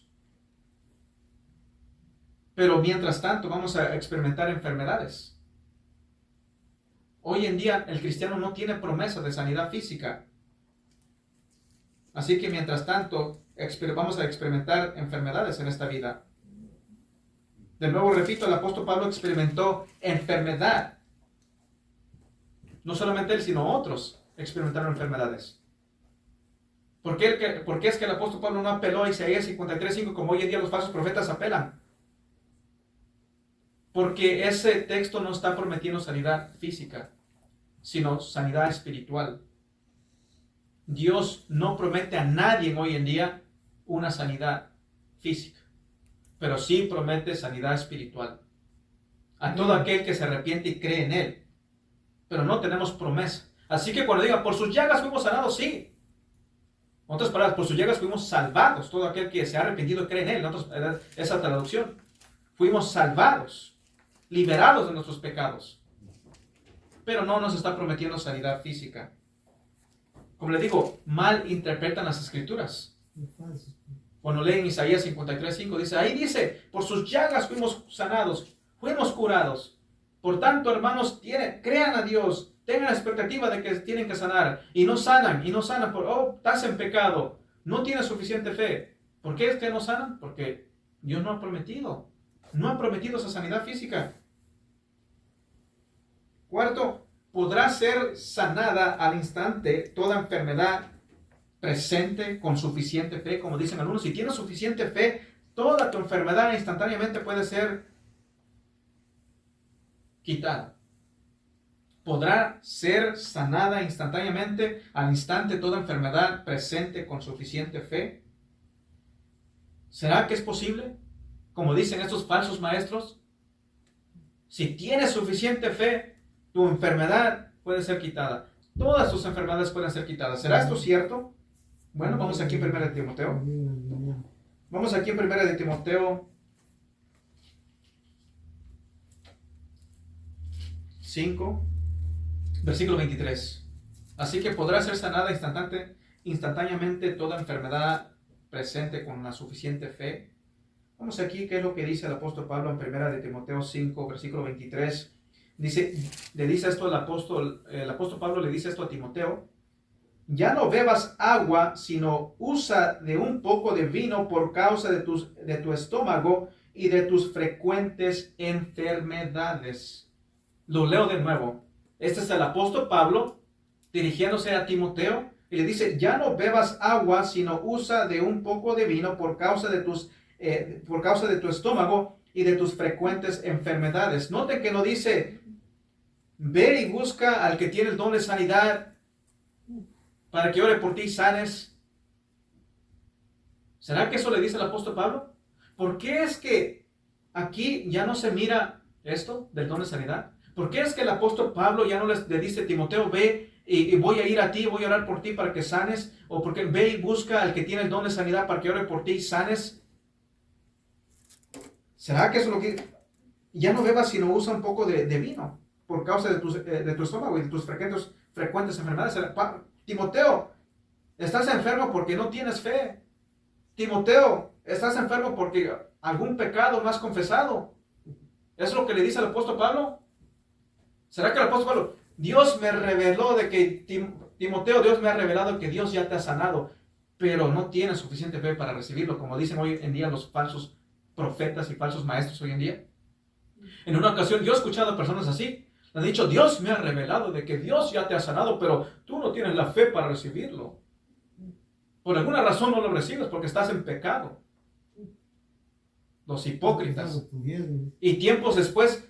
Pero mientras tanto vamos a experimentar enfermedades. Hoy en día el cristiano no tiene promesa de sanidad física. Así que mientras tanto vamos a experimentar enfermedades en esta vida. De nuevo repito, el apóstol Pablo experimentó enfermedad. No solamente él, sino otros experimentaron enfermedades. ¿Por qué es que el apóstol Pablo no apeló a Isaías 53:5 como hoy en día los falsos profetas apelan? Porque ese texto no está prometiendo sanidad física, sino sanidad espiritual. Dios no promete a nadie hoy en día una sanidad física, pero sí promete sanidad espiritual a todo aquel que se arrepiente y cree en Él. Pero no tenemos promesa. Así que cuando diga, por sus llagas fuimos sanados, sí. En otras palabras, por sus llagas fuimos salvados. Todo aquel que se ha arrepentido y cree en Él. Esa traducción. Fuimos salvados, liberados de nuestros pecados. Pero no nos está prometiendo sanidad física. Como les digo, mal interpretan las escrituras. Cuando leen Isaías 53:5, ahí dice, por sus llagas fuimos sanados, fuimos curados. Por tanto, hermanos, crean a Dios, tengan la expectativa de que tienen que sanar, y no sanan, estás en pecado, no tienes suficiente fe. ¿Por qué es que no sanan? Porque Dios no ha prometido esa sanidad física. Cuarto, podrá ser sanada al instante toda enfermedad presente con suficiente fe, como dicen algunos. Si tienes suficiente fe, toda tu enfermedad instantáneamente puede ser quitada. Podrá ser sanada instantáneamente al instante toda enfermedad presente con suficiente fe. ¿Será que es posible? Como dicen estos falsos maestros, si tienes suficiente fe, tu enfermedad puede ser quitada. Todas tus enfermedades pueden ser quitadas. ¿Será esto cierto? Bueno, vamos aquí en 1 Timoteo. Vamos aquí en 1 Timoteo 5, versículo 23. Así que podrá ser sanada instantáneamente toda enfermedad presente con la suficiente fe. Vamos aquí, ¿qué es lo que dice el apóstol Pablo en 1 Timoteo 5, versículo 23? Le dice esto el apóstol Pablo le dice esto a Timoteo: ya no bebas agua, sino usa de un poco de vino por causa de tu estómago y de tus frecuentes enfermedades. Lo leo de nuevo. Este es el apóstol Pablo dirigiéndose a Timoteo y le dice: ya no bebas agua, sino usa de un poco de vino por causa de tu estómago y de tus frecuentes enfermedades. Noten que no dice: ve y busca al que tiene el don de sanidad para que ore por ti y sanes. ¿Será que eso le dice el apóstol Pablo? ¿Por qué es que aquí ya no se mira esto del don de sanidad? ¿Por qué es que el apóstol Pablo ya no le dice a Timoteo: ve y voy a ir a ti, voy a orar por ti para que sanes? ¿O porque ve y busca al que tiene el don de sanidad para que ore por ti y sanes? ¿Será que eso es lo que... ya no bebas sino usa un poco de vino por causa de tu estómago y de tus frecuentes enfermedades? Timoteo, estás enfermo porque no tienes fe. Timoteo, estás enfermo porque algún pecado no has confesado. ¿Es lo que le dice el apóstol Pablo? ¿Será que el apóstol Pablo: Dios me reveló de que Timoteo, Dios me ha revelado que Dios ya te ha sanado, pero no tienes suficiente fe para recibirlo, como dicen hoy en día los falsos profetas y falsos maestros hoy en día? En una ocasión yo he escuchado a personas así. Le han dicho: Dios me ha revelado de que Dios ya te ha sanado, pero tú no tienes la fe para recibirlo. Por alguna razón no lo recibes porque estás en pecado. Los hipócritas. Y tiempos después,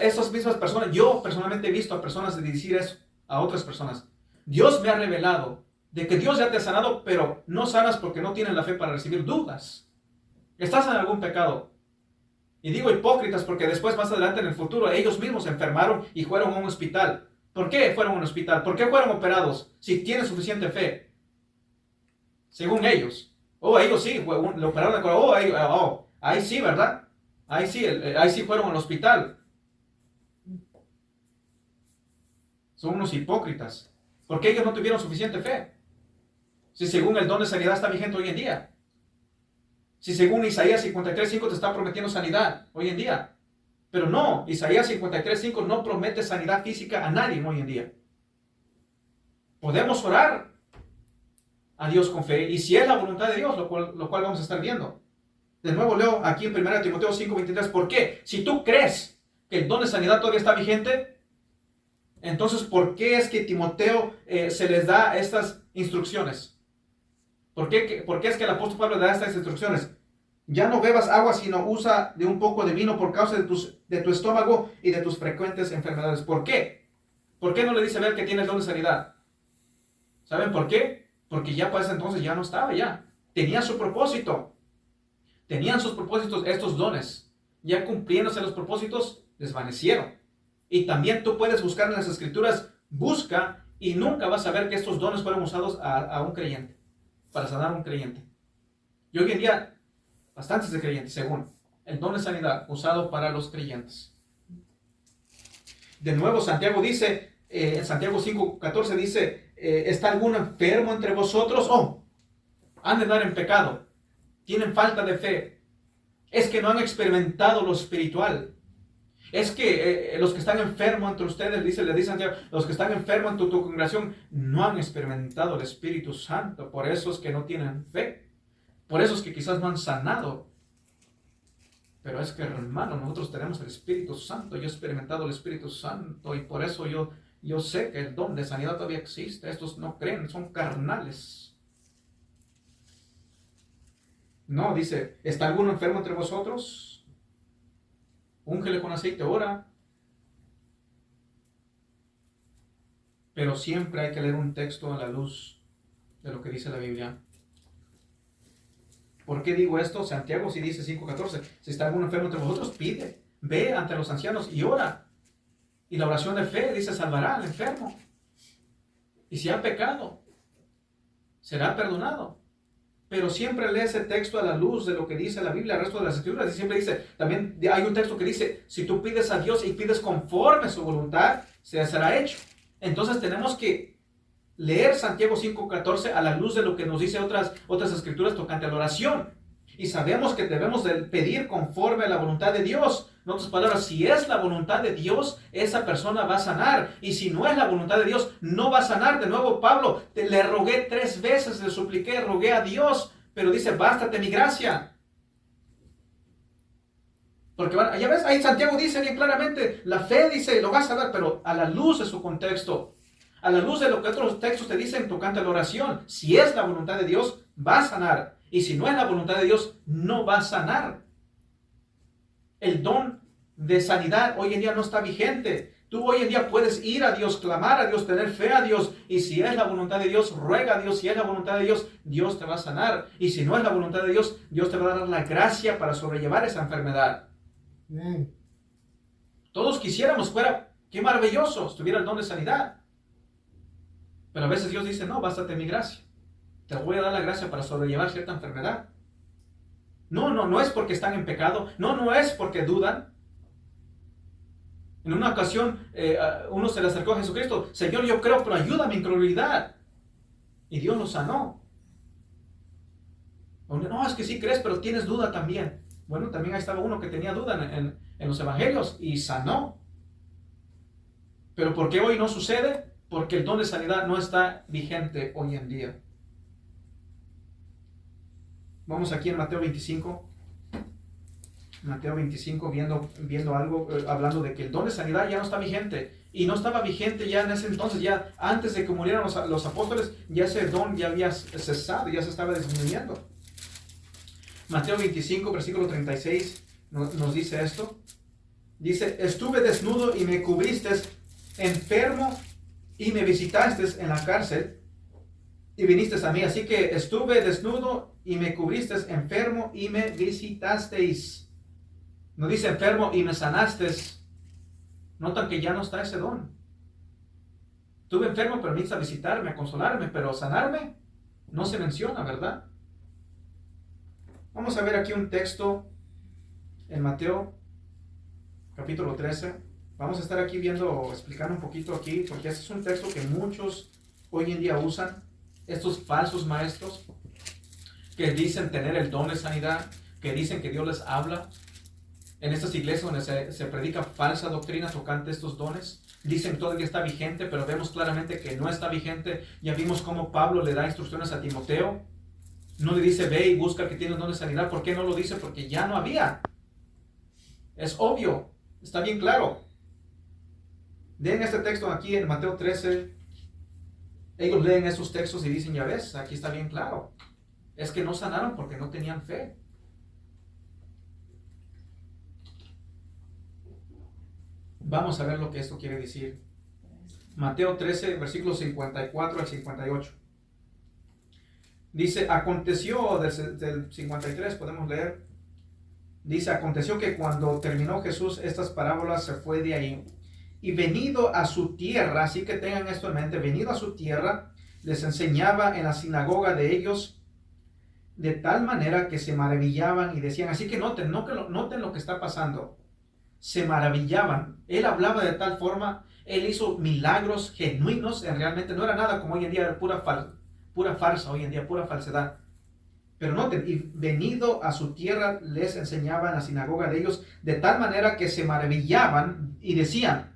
esas mismas personas, yo personalmente he visto a personas decir eso a otras personas: Dios me ha revelado de que Dios ya te ha sanado, pero no sanas porque no tienes la fe para recibir dudas. Estás en algún pecado. Y digo hipócritas porque después, más adelante en el futuro, ellos mismos se enfermaron y fueron a un hospital. ¿Por qué fueron a un hospital? ¿Por qué fueron operados? Si tienen suficiente fe. Según ellos. Ellos sí, lo operaron de corazón. Ahí sí, ¿verdad? Ahí sí fueron al hospital. Son unos hipócritas. Porque ellos no tuvieron suficiente fe. Si según el don de sanidad está vigente hoy en día. Si según Isaías 53:5 te está prometiendo sanidad hoy en día. Pero no, Isaías 53:5 no promete sanidad física a nadie hoy en día. Podemos orar a Dios con fe, y si es la voluntad de Dios, lo cual vamos a estar viendo. De nuevo leo aquí en 1 Timoteo 5:23, ¿por qué? Si tú crees que el don de sanidad todavía está vigente, entonces ¿por qué es que Timoteo se les da estas instrucciones? ¿Por qué es que el apóstol Pablo le da estas instrucciones? Ya no bebas agua, sino usa de un poco de vino por causa de tu estómago y de tus frecuentes enfermedades. ¿Por qué? ¿Por qué no le dice a ver que tiene el don de sanidad? ¿Saben por qué? Porque ya para ese entonces ya no estaba, ya. Tenía su propósito. Tenían sus propósitos estos dones. Ya cumpliéndose los propósitos, desvanecieron. Y también tú puedes buscar en las escrituras, busca y nunca vas a ver que estos dones fueron usados a un creyente, para sanar a un creyente. Y hoy en día, bastantes de creyentes, según el don de sanidad usado para los creyentes. De nuevo, Santiago dice, en Santiago 5:14 dice, ¿está alguno enfermo entre vosotros? Han de andar en pecado. Tienen falta de fe. Es que no han experimentado lo espiritual. Es que los que están enfermos entre ustedes, le dice Santiago, los que están enfermos en tu congregación no han experimentado el Espíritu Santo. Por eso es que no tienen fe. Por eso es que quizás no han sanado. Pero es que, hermano, nosotros tenemos el Espíritu Santo. Yo he experimentado el Espíritu Santo y por eso yo sé que el don de sanidad todavía existe. Estos no creen, son carnales. No, dice, ¿está alguno enfermo entre vosotros? Úngele con aceite, ora. Pero siempre hay que leer un texto a la luz de lo que dice la Biblia. ¿Por qué digo esto? Santiago sí dice 5:14. Si está alguno enfermo entre vosotros, pide. Ve ante los ancianos y ora. Y la oración de fe dice salvará al enfermo. Y si ha pecado, será perdonado. Pero siempre lee ese texto a la luz de lo que dice la Biblia, el resto de las escrituras. Y siempre dice, también hay un texto que dice, si tú pides a Dios y pides conforme a su voluntad, se será hecho. Entonces tenemos que leer Santiago 5:14 a la luz de lo que nos dice otras escrituras tocante a la oración. Y sabemos que debemos de pedir conforme a la voluntad de Dios. En otras palabras, si es la voluntad de Dios, esa persona va a sanar. Y si no es la voluntad de Dios, no va a sanar. De nuevo, Pablo, le rogué 3 veces, le supliqué, rogué a Dios. Pero dice, bástate mi gracia. Porque ya ves, ahí Santiago dice bien claramente, la fe dice, lo vas a dar, pero a la luz de su contexto. A la luz de lo que otros textos te dicen tocante a la oración. Si es la voluntad de Dios, va a sanar. Y si no es la voluntad de Dios, no va a sanar. El don de sanidad hoy en día no está vigente. Tú hoy en día puedes ir a Dios, clamar a Dios, tener fe a Dios. Y si es la voluntad de Dios, ruega a Dios. Si es la voluntad de Dios, Dios te va a sanar. Y si no es la voluntad de Dios, Dios te va a dar la gracia para sobrellevar esa enfermedad. Todos quisiéramos fuera, qué maravilloso, estuviera el don de sanidad. Pero a veces Dios dice, no, bástate mi gracia. Te voy a dar la gracia para sobrellevar cierta enfermedad. No es porque están en pecado. No es porque dudan. En una ocasión, uno se le acercó a Jesucristo. Señor, yo creo, pero ayuda a mi incredulidad. Y Dios lo sanó. No, es que sí crees, pero tienes duda también. Bueno, también ahí estaba uno que tenía duda en los evangelios y sanó. Pero ¿por qué hoy no sucede? Porque el don de sanidad no está vigente hoy en día. Vamos aquí en Mateo 25. Mateo 25, viendo algo, hablando de que el don de sanidad ya no está vigente. Y no estaba vigente ya en ese entonces, ya antes de que murieran los apóstoles, ya ese don ya había cesado, ya se estaba disminuyendo. Mateo 25, versículo 36, nos dice esto. Dice, estuve desnudo y me cubriste, enfermo y me visitaste en la cárcel. y viniste a mí. Así que estuve desnudo y me cubriste, enfermo y me visitasteis. No dice enfermo y me sanasteis. Notan que ya no está ese don. Estuve enfermo, pero viniste a visitarme, a consolarme, pero sanarme no se menciona, ¿verdad? Vamos a ver aquí un texto en Mateo, capítulo 13. Vamos a estar aquí viendo, explicando un poquito aquí, porque este es un texto que muchos hoy en día usan, estos falsos maestros, que dicen tener el don de sanidad, que dicen que Dios les habla. En estas iglesias donde se predica falsa doctrina tocante estos dones, dicen todavía está vigente, pero vemos claramente que no está vigente. Ya vimos cómo Pablo le da instrucciones a Timoteo. No le dice ve y busca al que tiene el don de sanidad. ¿Por qué no lo dice? Porque ya no había. Es obvio, está bien claro. Leen este texto aquí en Mateo 13. Ellos leen esos textos y dicen, ya ves, aquí está bien claro. Es que no sanaron porque no tenían fe. Vamos a ver lo que esto quiere decir. Mateo 13, versículos 54 al 58. Dice, aconteció, del 53 podemos leer. Dice, aconteció que cuando terminó Jesús estas parábolas se fue de ahí. Y venido a su tierra, así que tengan esto en mente, venido a su tierra, les enseñaba en la sinagoga de ellos de tal manera que se maravillaban y decían, así que noten lo que está pasando. Se maravillaban. Él hablaba de tal forma, él hizo milagros genuinos, realmente no era nada como hoy en día, pura farsa, hoy en día pura falsedad. Pero noten, y venido a su tierra les enseñaba en la sinagoga de ellos de tal manera que se maravillaban y decían,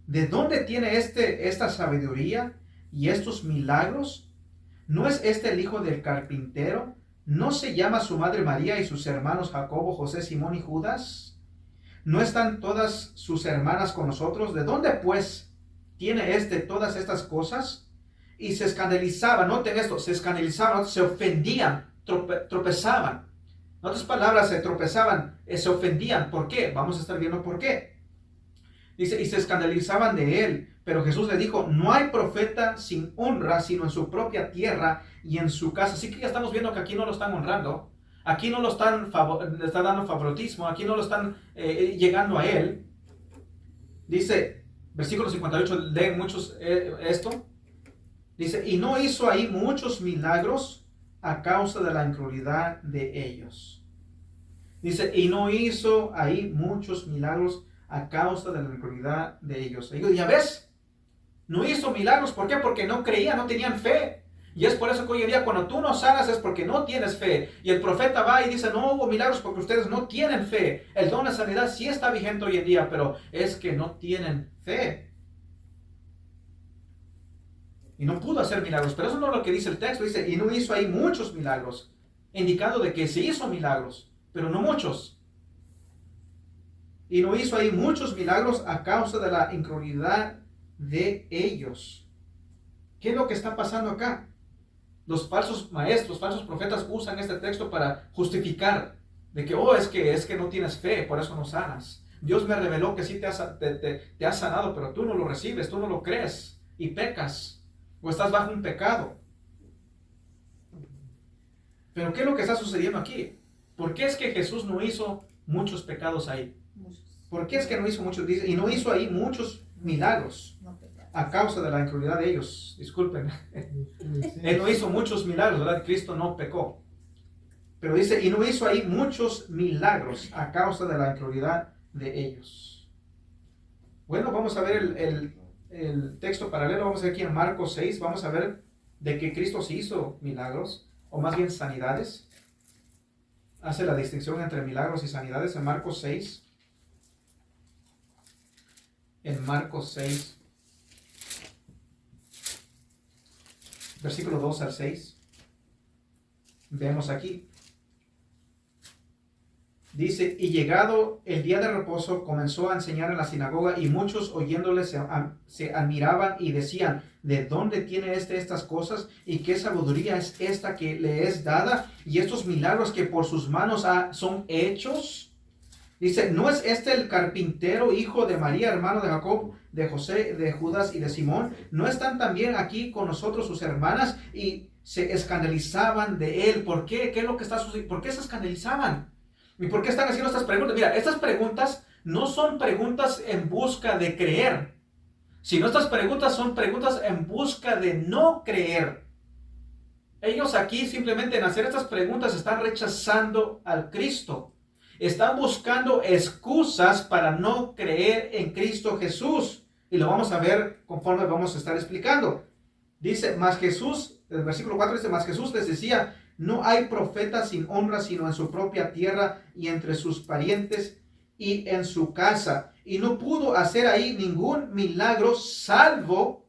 ¿de dónde tiene esta sabiduría y estos milagros? ¿No es este el hijo del carpintero? ¿No se llama su madre María y sus hermanos Jacobo, José, Simón y Judas? ¿No están todas sus hermanas con nosotros? ¿De dónde pues tiene todas estas cosas? Y se escandalizaban, noten esto, se escandalizaban, se ofendían, tropezaban. En otras palabras, se tropezaban, se ofendían. ¿Por qué? Vamos a estar viendo por qué. Dice, y se escandalizaban de él. Pero Jesús le dijo, no hay profeta sin honra, sino en su propia tierra y en su casa. Así que ya estamos viendo que aquí no lo están honrando. Aquí no lo le está dando favoritismo, aquí no lo están llegando a él. Dice, versículo 58, leen muchos esto. Dice, y no hizo ahí muchos milagros a causa de la incredulidad de ellos. Dice, y no hizo ahí muchos milagros a causa de la incredulidad de ellos. Y digo, ya ves, no hizo milagros, ¿por qué? Porque no creían, no tenían fe. Y es por eso que hoy en día cuando tú no sanas es porque no tienes fe. Y el profeta va y dice, no hubo milagros porque ustedes no tienen fe. El don de sanidad sí está vigente hoy en día, pero es que no tienen fe. Y no pudo hacer milagros. Pero eso no es lo que dice el texto. Dice, y no hizo ahí muchos milagros. Indicando de que se hizo milagros, pero no muchos. Y no hizo ahí muchos milagros a causa de la incredulidad de ellos. ¿Qué es lo que está pasando acá? Los falsos maestros, falsos profetas usan este texto para justificar de que, es que no tienes fe, por eso no sanas. Dios me reveló que sí te ha sanado, pero tú no lo recibes, tú no lo crees y pecas o estás bajo un pecado. Pero ¿qué es lo que está sucediendo aquí? ¿Por qué es que Jesús no hizo muchos pecados ahí? ¿Por qué es que no hizo muchos? Y no hizo ahí muchos milagros a causa de la incredulidad de ellos. Disculpen. Él no hizo muchos milagros, ¿verdad? Cristo no pecó. Pero dice, y no hizo ahí muchos milagros a causa de la incredulidad de ellos. Bueno, vamos a ver el texto paralelo. Vamos a ver aquí en Marcos 6. Vamos a ver de que Cristo sí hizo milagros, o más bien sanidades. Hace la distinción entre milagros y sanidades en Marcos 6. En Marcos 6. Versículo 2 al 6. Vemos aquí. Dice, y llegado el día de reposo, comenzó a enseñar en la sinagoga, y muchos oyéndole se admiraban y decían, ¿de dónde tiene estas cosas? ¿Y qué sabiduría es esta que le es dada? ¿Y estos milagros que por sus manos son hechos? Dice, ¿no es este el carpintero, hijo de María, hermano de Jacob, de José, de Judas y de Simón? ¿No están también aquí con nosotros sus hermanas? Y se escandalizaban de él. ¿Por qué? ¿Qué es lo que está sucediendo? ¿Por qué se escandalizaban? ¿Y por qué están haciendo estas preguntas? Mira, estas preguntas no son preguntas en busca de creer, sino estas preguntas son preguntas en busca de no creer. Ellos aquí simplemente en hacer estas preguntas están rechazando al Cristo. Están buscando excusas para no creer en Cristo Jesús. Y lo vamos a ver conforme vamos a estar explicando. Dice, más Jesús, el versículo 4 dice, más Jesús les decía, no hay profeta sin honra sino en su propia tierra y entre sus parientes y en su casa. Y no pudo hacer ahí ningún milagro salvo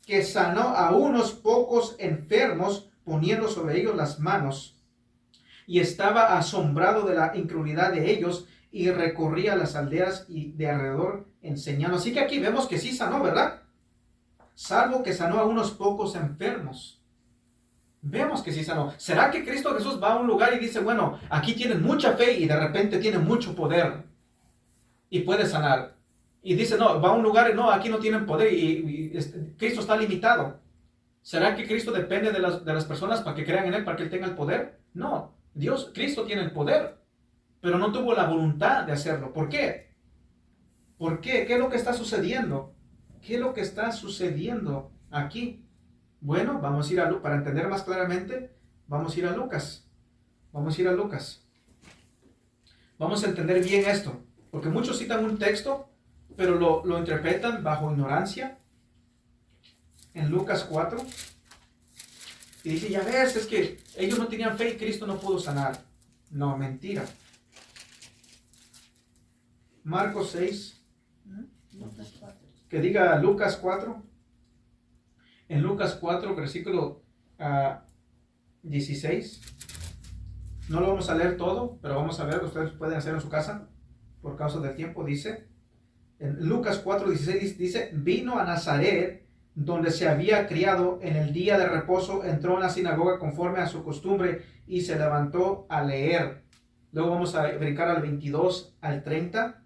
que sanó a unos pocos enfermos poniendo sobre ellos las manos. Y estaba asombrado de la incredulidad de ellos y recorría las aldeas y de alrededor enseñando. Así que aquí vemos que sí sanó, ¿verdad? Salvo que sanó a unos pocos enfermos. Vemos que sí sanó. ¿Será que Cristo Jesús va a un lugar y dice, bueno, aquí tienen mucha fe y de repente tienen mucho poder y puede sanar? Y dice, no, va a un lugar y no, aquí no tienen poder y Cristo está limitado. ¿Será que Cristo depende de las personas para que crean en Él, para que Él tenga el poder? No, Cristo tiene el poder, pero no tuvo la voluntad de hacerlo. ¿Por qué? ¿Por qué? ¿Qué es lo que está sucediendo? ¿Qué es lo que está sucediendo aquí? Bueno, vamos a ir a Lucas, para entender más claramente, vamos a ir a Lucas. Vamos a ir a Lucas. Vamos a entender bien esto, porque muchos citan un texto, pero lo interpretan bajo ignorancia. En Lucas 4, y dice, ya ves, es que ellos no tenían fe y Cristo no pudo sanar. No, mentira. Marcos 6, Lucas 4. que diga Lucas 4. En Lucas 4, versículo 16. No lo vamos a leer todo, pero vamos a ver, ustedes pueden hacerlo en su casa, por causa del tiempo. Dice, en Lucas 4, 16, dice, vino a Nazaret, donde se había criado. En el día de reposo entró en la sinagoga conforme a su costumbre y se levantó a leer. Luego vamos a brincar al 22 al 30.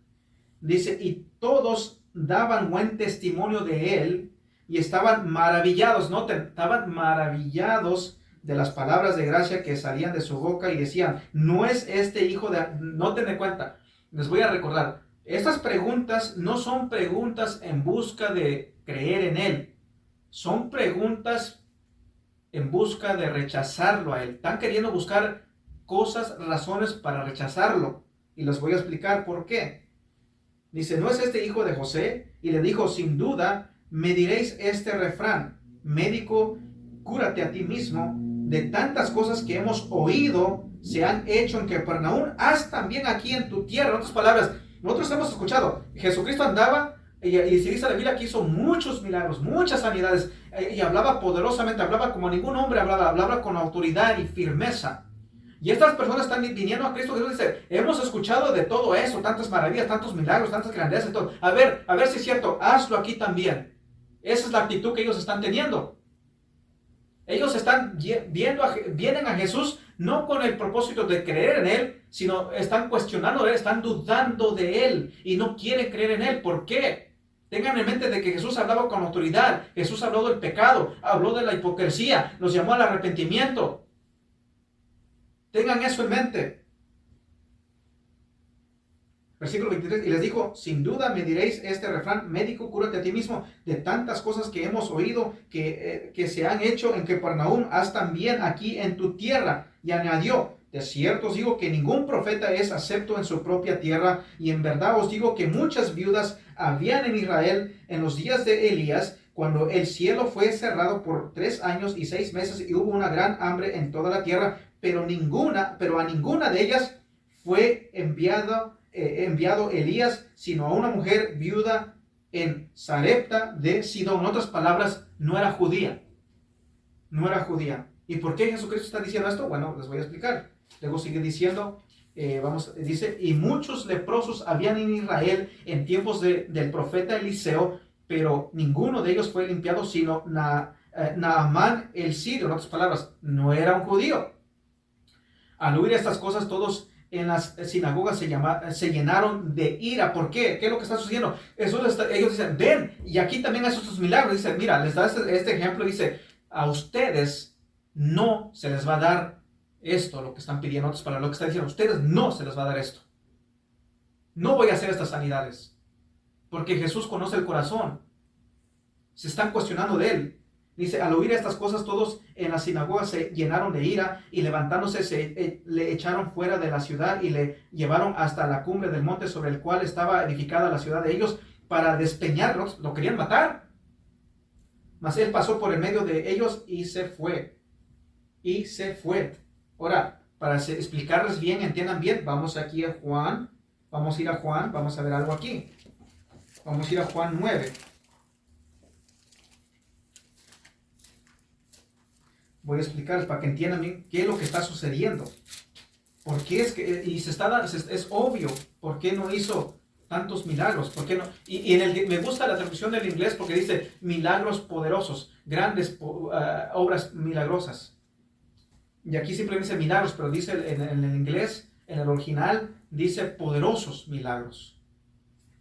Dice, y todos daban buen testimonio de él y estaban maravillados, noten, estaban maravillados de las palabras de gracia que salían de su boca y decían, no es este hijo de... Noten de cuenta, les voy a recordar, estas preguntas no son preguntas en busca de creer en él, son preguntas en busca de rechazarlo a él. Están queriendo buscar cosas, razones para rechazarlo. Y les voy a explicar por qué. Dice, ¿no es este hijo de José? Y le dijo, sin duda, me diréis este refrán, médico, cúrate a ti mismo, de tantas cosas que hemos oído se han hecho en Capernaum, haz también aquí en tu tierra. En otras palabras, nosotros hemos escuchado, Jesucristo andaba y se dice la Biblia que hizo muchos milagros, muchas sanidades, y hablaba poderosamente, hablaba como ningún hombre hablaba con autoridad y firmeza. Y estas personas están viniendo a Cristo Jesús y dicen, hemos escuchado de todo eso, tantas maravillas, tantos milagros, tantas grandezas, todo. A ver si es cierto, hazlo aquí también. Esa es la actitud que ellos están teniendo. Ellos están vienen a Jesús no con el propósito de creer en Él, sino están cuestionando de Él, están dudando de Él y no quieren creer en Él. ¿Por qué? Tengan en mente de que Jesús hablaba con autoridad, Jesús habló del pecado, habló de la hipocresía, los llamó al arrepentimiento. Tengan eso en mente. Versículo 23, y les dijo, sin duda me diréis este refrán, médico, cúrate a ti mismo, de tantas cosas que hemos oído que se han hecho en Capernaum, haz también aquí en tu tierra. Y añadió, de cierto os digo que ningún profeta es acepto en su propia tierra, y en verdad os digo que muchas viudas habían en Israel en los días de Elías, cuando el cielo fue cerrado por 3 años y 6 meses, y hubo una gran hambre en toda la tierra, pero a ninguna de ellas fue enviado Elías, sino a una mujer viuda en Sarepta de Sidón. En otras palabras, no era judía. No era judía. ¿Y por qué Jesucristo está diciendo esto? Bueno, les voy a explicar. Luego sigue diciendo, dice, y muchos leprosos habían en Israel en tiempos del profeta Eliseo, pero ninguno de ellos fue limpiado, sino Naamán el sirio. En otras palabras, no era un judío. Al oír estas cosas, todos en las sinagogas se llenaron de ira. ¿Por qué? ¿Qué es lo que está sucediendo? Ellos dicen, ven, y aquí también hace estos milagros. Dice, mira, les da este ejemplo, dice, a ustedes no se les va a dar esto, lo que están pidiendo. Otras palabras, lo que está diciendo, a ustedes no se les va a dar esto. No voy a hacer estas sanidades, porque Jesús conoce el corazón. Se están cuestionando de él. Dice, al oír estas cosas, todos en la sinagoga se llenaron de ira y levantándose le echaron fuera de la ciudad y le llevaron hasta la cumbre del monte sobre el cual estaba edificada la ciudad de ellos para despeñarlos. Lo querían matar. Mas él pasó por el medio de ellos y se fue. Y se fue. Ahora, para explicarles bien, entiendan bien, vamos aquí a Juan. Vamos a ir a Juan, vamos a ver algo aquí. Vamos a ir a Juan 9. Voy a explicarles para que entiendan bien qué es lo que está sucediendo. ¿Por qué es que, y es obvio, por qué no hizo tantos milagros? ¿Por qué no? Y me gusta la traducción del inglés porque dice milagros poderosos, grandes obras milagrosas. Y aquí simplemente dice milagros, pero dice en el inglés, en el original, dice poderosos milagros.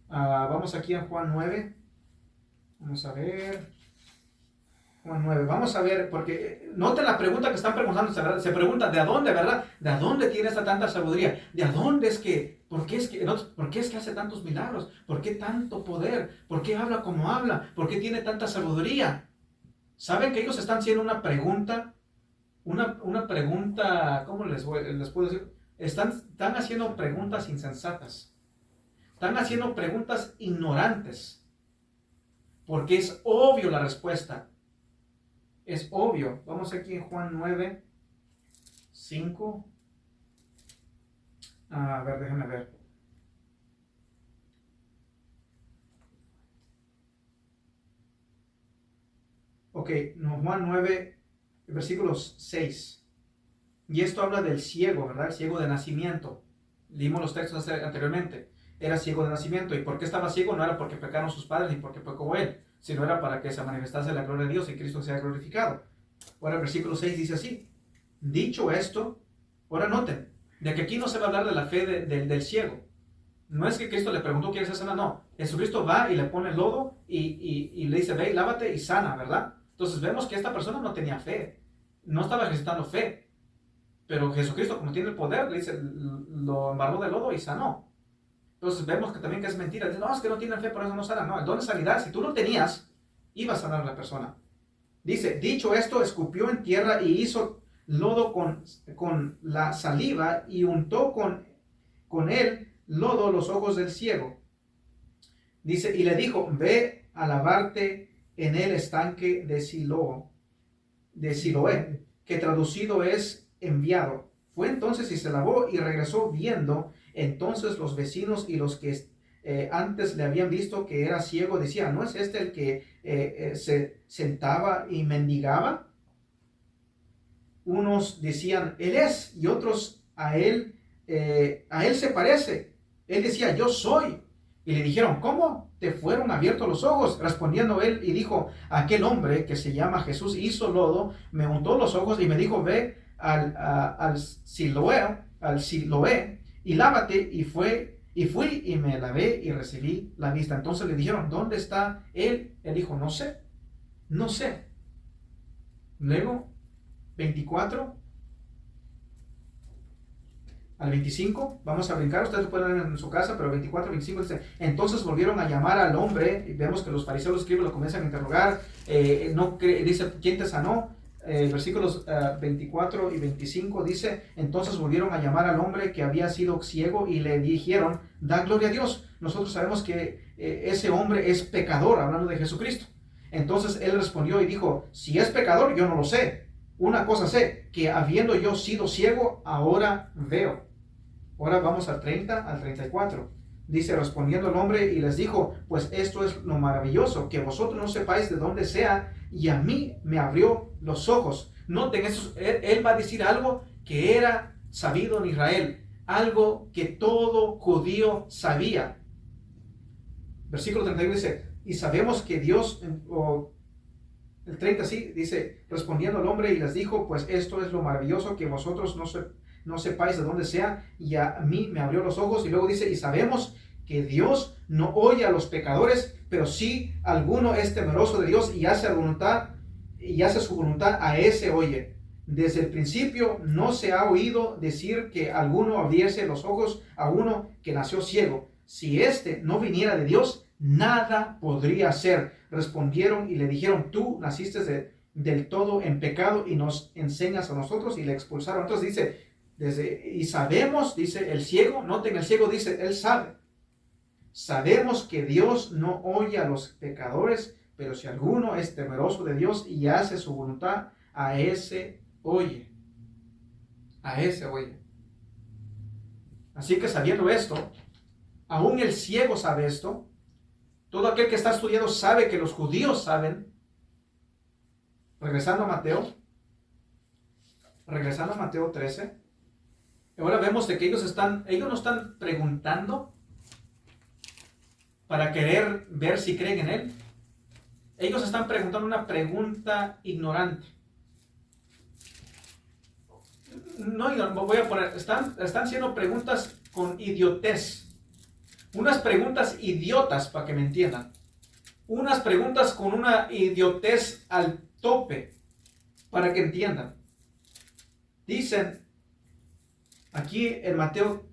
Vamos aquí a Juan 9. Vamos a ver. Juan 9. Vamos a ver, porque noten la pregunta que están preguntando. Se pregunta, ¿de dónde, verdad? ¿De dónde tiene esta tanta sabiduría? ¿De dónde es que, por qué es que hace tantos milagros? ¿Por qué tanto poder? ¿Por qué habla como habla? ¿Por qué tiene tanta sabiduría? ¿Saben que ellos están haciendo una pregunta? Una pregunta, ¿cómo les puedo decir? Están haciendo preguntas insensatas. Están haciendo preguntas ignorantes. Porque es obvio la respuesta. Es obvio. Vamos aquí en Juan 9, 5. A ver, déjenme ver. Ok, no, Juan 9, versículos 6. Y esto habla del ciego, ¿verdad? El ciego de nacimiento. Leímos los textos anteriormente. Era ciego de nacimiento. ¿Y por qué estaba ciego? No era porque pecaron sus padres ni porque pecó él, sino era para que se manifestase la gloria de Dios y Cristo sea glorificado. Ahora el versículo 6 dice así. Dicho esto, ahora noten, de que aquí no se va a hablar de la fe del ciego. No es que Cristo le preguntó, ¿quieres ser sana? No. Jesucristo va y le pone el lodo y le dice, ve, lávate y sana, ¿verdad? Entonces vemos que esta persona no tenía fe. No estaba ejercitando fe. Pero Jesucristo, como tiene el poder, le dice, lo embarró de lodo y sanó. Entonces vemos que también que es mentira. Dice, no, es que no tienen fe, por eso no sanan. No, el don de sanidad, si tú lo tenías, iba a sanar a la persona. Dice, dicho esto, escupió en tierra y hizo lodo con la saliva y untó con él lodo los ojos del ciego. Dice, y le dijo, ve a lavarte en el estanque de Siloé, que traducido es enviado. Fue entonces y se lavó y regresó viendo. Entonces los vecinos y los que antes le habían visto que era ciego decían, ¿no es este el que se sentaba y mendigaba? Unos decían, él es, y otros a él se parece. Él decía, yo soy. Y le dijeron, ¿cómo te fueron abiertos los ojos? Respondiendo él y dijo, aquel hombre que se llama Jesús hizo lodo, me untó los ojos y me dijo, ve al Siloé y lávate, y fui y me lavé y recibí la vista. Entonces le dijeron, ¿dónde está él? Él dijo, no sé. Luego, 24 al 25, vamos a brincar, ustedes lo pueden ver en su casa, pero 24 al 25 dice, entonces volvieron a llamar al hombre, y vemos que los fariseos, los escribas lo comienzan a interrogar, dice, ¿quién te sanó? Versículos 24 y 25 dice, entonces volvieron a llamar al hombre que había sido ciego y le dijeron, da gloria a Dios, nosotros sabemos que ese hombre es pecador, hablando de Jesucristo. Entonces él respondió y dijo, si es pecador, yo no lo sé. Una cosa sé, que habiendo yo sido ciego, ahora veo. Ahora vamos al 30, al 34. Dice, respondiendo el hombre y les dijo, pues esto es lo maravilloso, que vosotros no sepáis de dónde sea, y a mí me abrió los ojos. Noten, él va a decir algo que era sabido en Israel, algo que todo judío sabía. Versículo 31 dice, y sabemos que Dios, el 30 sí, dice, respondiendo el hombre y les dijo, pues esto es lo maravilloso, que vosotros no sepáis de dónde sea, y a mí me abrió los ojos. Y luego dice, y sabemos que Dios no oye a los pecadores, pero si alguno es temeroso de Dios y hace su voluntad, a ese oye. Desde el principio no se ha oído decir que alguno abriese los ojos a uno que nació ciego. Si éste no viniera de Dios, nada podría hacer. Respondieron y le dijeron, tú naciste del todo en pecado y nos enseñas a nosotros, y le expulsaron. Entonces dice, y sabemos, dice el ciego, noten, el ciego dice, él sabe. Sabemos que Dios no oye a los pecadores, pero si alguno es temeroso de Dios y hace su voluntad, a ese oye. A ese oye. Así que sabiendo esto, aún el ciego sabe esto. Todo aquel que está estudiando sabe que los judíos saben. Regresando a Mateo 13. Ahora vemos de que ellos no están preguntando para querer ver si creen en Él. Ellos están preguntando una pregunta ignorante. No voy a poner, están haciendo preguntas con idiotez. Unas preguntas idiotas, para que me entiendan. Unas preguntas con una idiotez al tope, para que entiendan. Dicen aquí en Mateo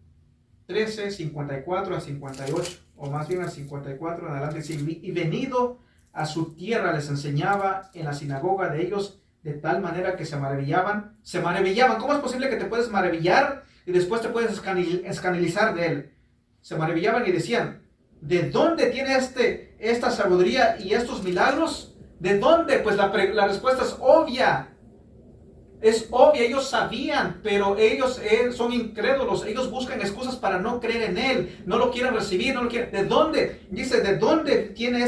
13, 54 a 58, o más bien al 54 en adelante, y venido a su tierra les enseñaba en la sinagoga de ellos, de tal manera que se maravillaban. ¿Cómo es posible que te puedes maravillar y después te puedes escandalizar de él? Se maravillaban y decían, ¿de dónde tiene esta sabiduría y estos milagros? ¿De dónde? Pues la respuesta es obvia. Es obvia, ellos sabían, pero ellos son incrédulos. Ellos buscan excusas para no creer en Él. No lo quieren recibir, no lo quieren. ¿De dónde? Dice, ¿de dónde tiene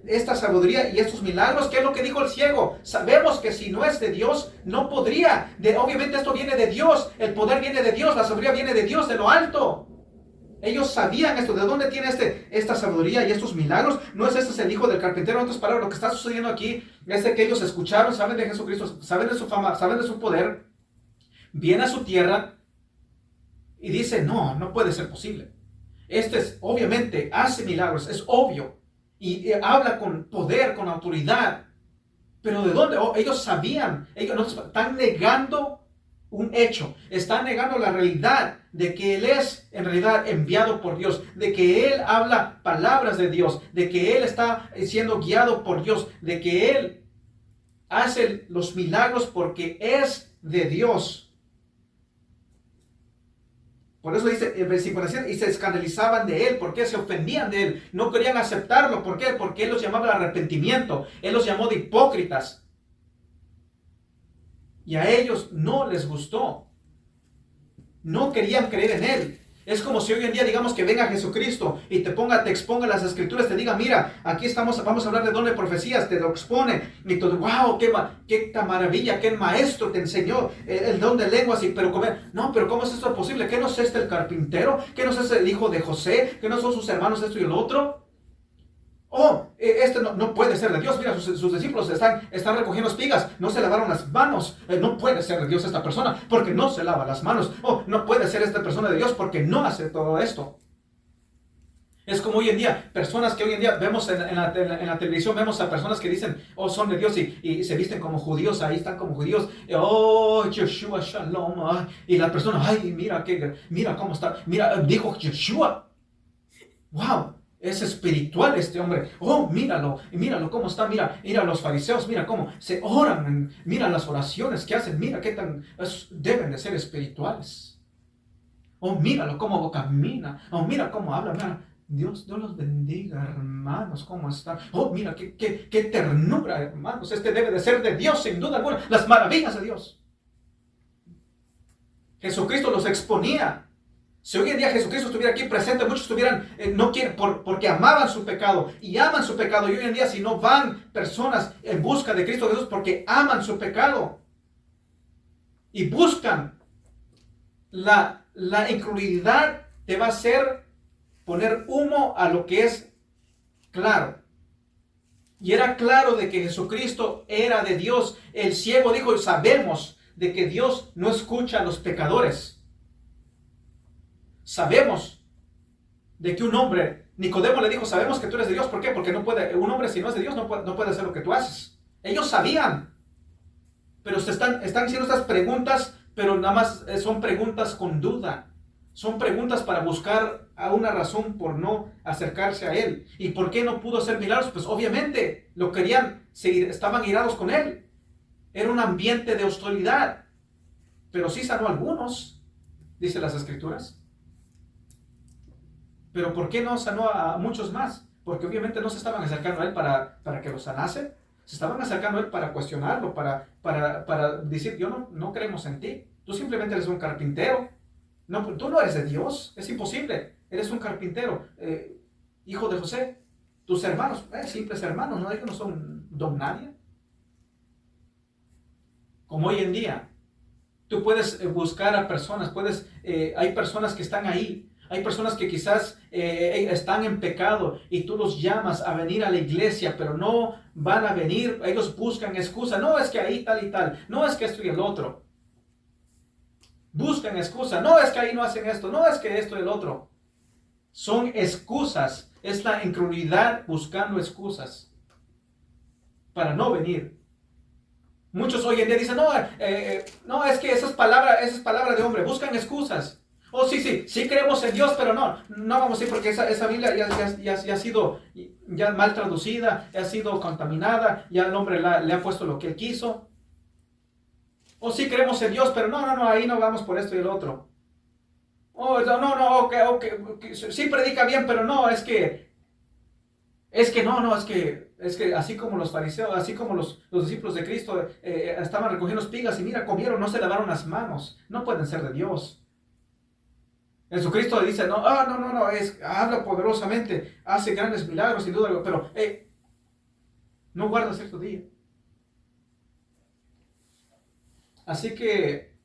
esta sabiduría y estos milagros? ¿Qué es lo que dijo el ciego? Sabemos que si no es de Dios, no podría. Obviamente esto viene de Dios. El poder viene de Dios. La sabiduría viene de Dios, de lo alto. Ellos sabían esto. ¿De dónde tiene esta sabiduría y estos milagros? No es el hijo del carpintero. En otras palabras, lo que está sucediendo aquí es de que ellos escucharon, saben de Jesucristo, saben de su fama, saben de su poder. Viene a su tierra y dice, no puede ser posible. Obviamente, hace milagros, es obvio. Y habla con poder, con autoridad. Pero ¿de dónde? Ellos sabían. Ellos están negando un hecho, está negando la realidad de que Él es en realidad enviado por Dios, de que Él habla palabras de Dios, de que Él está siendo guiado por Dios, de que Él hace los milagros porque es de Dios. Por eso dice el versículo 7, y se escandalizaban de Él, porque se ofendían de Él, no querían aceptarlo. ¿Por qué? Porque Él los llamaba al arrepentimiento, Él los llamó de hipócritas. Y a ellos no les gustó. No querían creer en Él. Es como si hoy en día digamos que venga Jesucristo y te exponga las escrituras, te diga, mira, aquí estamos, vamos a hablar de don de profecías, te lo expone, y todo, wow, qué maravilla, qué maestro te enseñó el don de lenguas, pero ¿cómo es esto posible? ¿Qué no es el carpintero? ¿Qué no es el hijo de José? ¿Qué no son sus hermanos esto y el otro? No puede ser de Dios. Mira, sus discípulos están recogiendo espigas, no se lavaron las manos. No puede ser de Dios esta persona porque no se lava las manos. No puede ser esta persona de Dios porque no hace todo esto. Es como hoy en día, personas que hoy en día vemos en la televisión, vemos a personas que dicen, son de Dios y se visten como judíos, ahí están como judíos, Yeshua Shalom, y la persona, mira cómo está, mira, dijo Yeshua, wow. Es espiritual este hombre. Míralo cómo está. Mira los fariseos, mira cómo se oran. Mira las oraciones que hacen. Mira qué deben de ser espirituales. Míralo cómo camina. Mira cómo habla. Mira, Dios los bendiga, hermanos. ¿Cómo están? Mira qué ternura, hermanos. Debe de ser de Dios, sin duda alguna. Las maravillas de Dios. Jesucristo los exponía. Si hoy en día Jesucristo estuviera aquí presente, muchos no quieren, porque amaban su pecado y aman su pecado. Y hoy en día, si no van personas en busca de Cristo Jesús porque aman su pecado y buscan la incredulidad, te va a hacer poner humo a lo que es claro. Y era claro de que Jesucristo era de Dios. El ciego dijo, sabemos de que Dios no escucha a los pecadores. sabemos de que un hombre, Nicodemo le dijo, sabemos que tú eres de Dios. ¿Por qué? Porque no puede, un hombre si no es de Dios no puede hacer lo que tú haces. Ellos sabían, pero están haciendo estas preguntas, pero nada más son preguntas con duda. Son preguntas para buscar a una razón por no acercarse a Él. ¿Y por qué no pudo hacer milagros? Pues obviamente lo querían, estaban irados con Él. Era un ambiente de hostilidad. Pero sí sanó a algunos, dice las Escrituras. Pero ¿por qué no sanó a muchos más? Porque obviamente no se estaban acercando a Él para que lo sanase. Se estaban acercando a Él para cuestionarlo, para decir, no creemos en ti. Tú simplemente eres un carpintero. No, tú no eres de Dios. Es imposible. Eres un carpintero, hijo de José. Tus hermanos, simples hermanos, no es que no son don nadie. Como hoy en día, tú puedes buscar a personas, hay personas que están ahí. Hay personas que quizás están en pecado y tú los llamas a venir a la iglesia, pero no van a venir. Ellos buscan excusa. No, es que ahí tal y tal. No, es que esto y el otro. Buscan excusa. No, es que ahí no hacen esto. No, es que esto y el otro. Son excusas. Es la incredulidad buscando excusas para no venir. Muchos hoy en día dicen, no, es que esas palabras de hombre. Buscan excusas. Oh, sí creemos en Dios, pero no vamos a ir porque esa Biblia ya ha sido ya mal traducida, ha sido contaminada, ya el hombre le ha puesto lo que él quiso. Oh, sí creemos en Dios, pero no, ahí no vamos por esto y el otro. Oh, okay, sí predica bien, pero no, es que así como los fariseos, así como los discípulos de Cristo estaban recogiendo espigas y mira, comieron, no se lavaron las manos, no pueden ser de Dios. Jesucristo dice, no, habla poderosamente, hace grandes milagros, sin duda, pero no guarda cierto día. Así que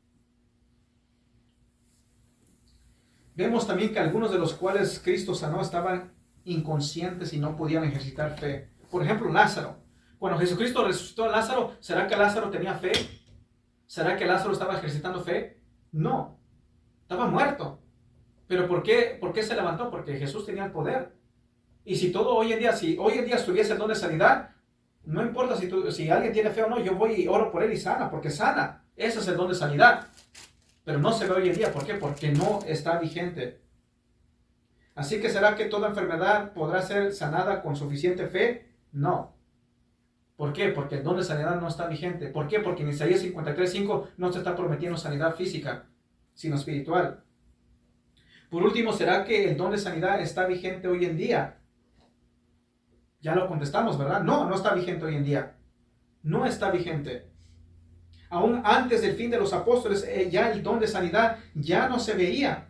vemos también que algunos de los cuales Cristo sanó estaban inconscientes y no podían ejercitar fe. Por ejemplo, Lázaro. Cuando Jesucristo resucitó a Lázaro, ¿será que Lázaro tenía fe? ¿Será que Lázaro estaba ejercitando fe? No, estaba muerto. ¿Pero por qué se levantó? Porque Jesús tenía el poder. Y si hoy en día estuviese el don de sanidad, no importa si alguien tiene fe o no, yo voy y oro por él y sana, porque sana. Ese es el don de sanidad. Pero no se ve hoy en día. ¿Por qué? Porque no está vigente. Así que ¿será que toda enfermedad podrá ser sanada con suficiente fe? No. ¿Por qué? Porque el don de sanidad no está vigente. ¿Por qué? Porque en Isaías 53:5 no se está prometiendo sanidad física, sino espiritual. Por último, ¿será que el don de sanidad está vigente hoy en día? Ya lo contestamos, ¿verdad? No está vigente hoy en día. No está vigente. Aún antes del fin de los apóstoles, ya el don de sanidad ya no se veía.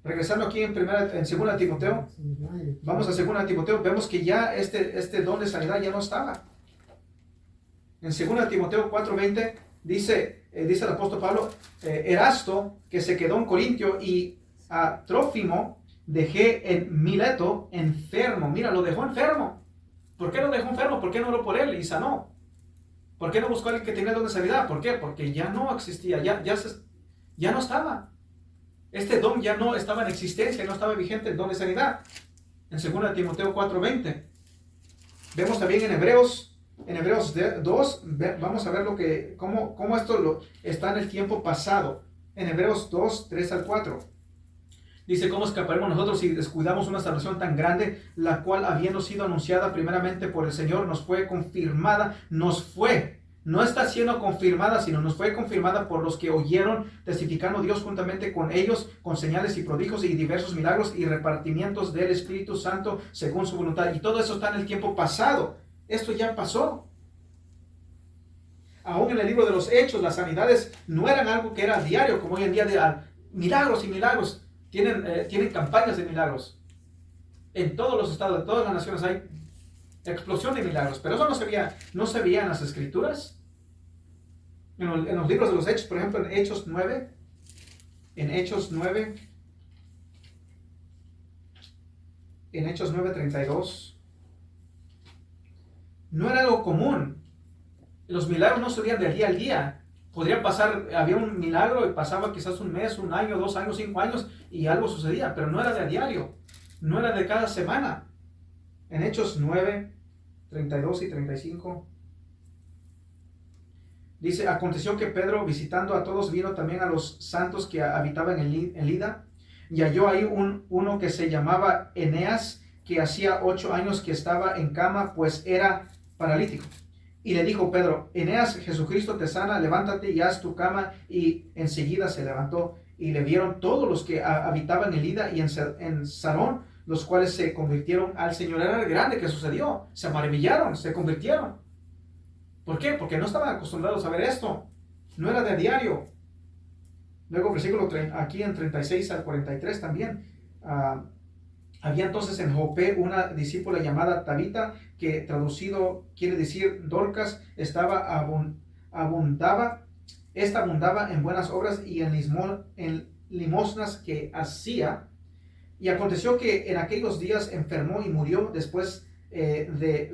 Regresando aquí en 2 Timoteo, vamos a 2 Timoteo, vemos que ya este don de sanidad ya no estaba. En 2 Timoteo 4:20 dice el apóstol Pablo, Erasto, que se quedó en Corintio, y a Trófimo dejé en Mileto enfermo. Mira, lo dejó enfermo. ¿Por qué lo dejó enfermo? ¿Por qué no oró por él y sanó? ¿Por qué no buscó a alguien que tenía el don de sanidad? ¿Por qué? Porque ya no existía, ya no estaba. Este don ya no estaba en existencia, no estaba vigente el don de sanidad. En 2 Timoteo 4:20. Vemos también en Hebreos 2, vamos a ver cómo esto está en el tiempo pasado. En Hebreos 2, 3 al 4. Dice, ¿cómo escaparemos nosotros si descuidamos una salvación tan grande, la cual, habiendo sido anunciada primeramente por el Señor, nos fue confirmada? No está siendo confirmada, sino nos fue confirmada por los que oyeron, testificando Dios juntamente con ellos, con señales y prodigios y diversos milagros y repartimientos del Espíritu Santo según su voluntad. Y todo eso está en el tiempo pasado. Esto ya pasó. Aún en el libro de los Hechos, las sanidades no eran algo que era diario, como hoy en día de milagros y milagros. Tienen campañas de milagros. En todos los estados, en todas las naciones hay explosión de milagros. Pero eso no se veía en las Escrituras. En los libros de los Hechos, por ejemplo, en Hechos 9, en Hechos 9:32, no era algo común. Los milagros no sucedían del día al día. Podría pasar, había un milagro y pasaba quizás un mes, un año, 2 años, 5 años y algo sucedía, pero no era de a diario, no era de cada semana. En Hechos 9, 32 y 35 dice, aconteció que Pedro, visitando a todos, vino también a los santos que habitaban en Lida, y halló ahí uno que se llamaba Eneas, que hacía 8 años que estaba en cama, pues era paralítico. Y le dijo Pedro, Eneas, Jesucristo te sana, levántate y haz tu cama. Y enseguida se levantó, y le vieron todos los que habitaban en Lida y en Sarón, los cuales se convirtieron al Señor. Era grande que sucedió, se maravillaron, se convirtieron. ¿Por qué? Porque no estaban acostumbrados a ver esto, no era de diario. Luego versículo aquí en 36 al 43 también, había entonces en Jope una discípula llamada Tabita, que traducido quiere decir Dorcas, abundaba en buenas obras y en limosnas que hacía. Y aconteció que en aquellos días enfermó y murió. Después de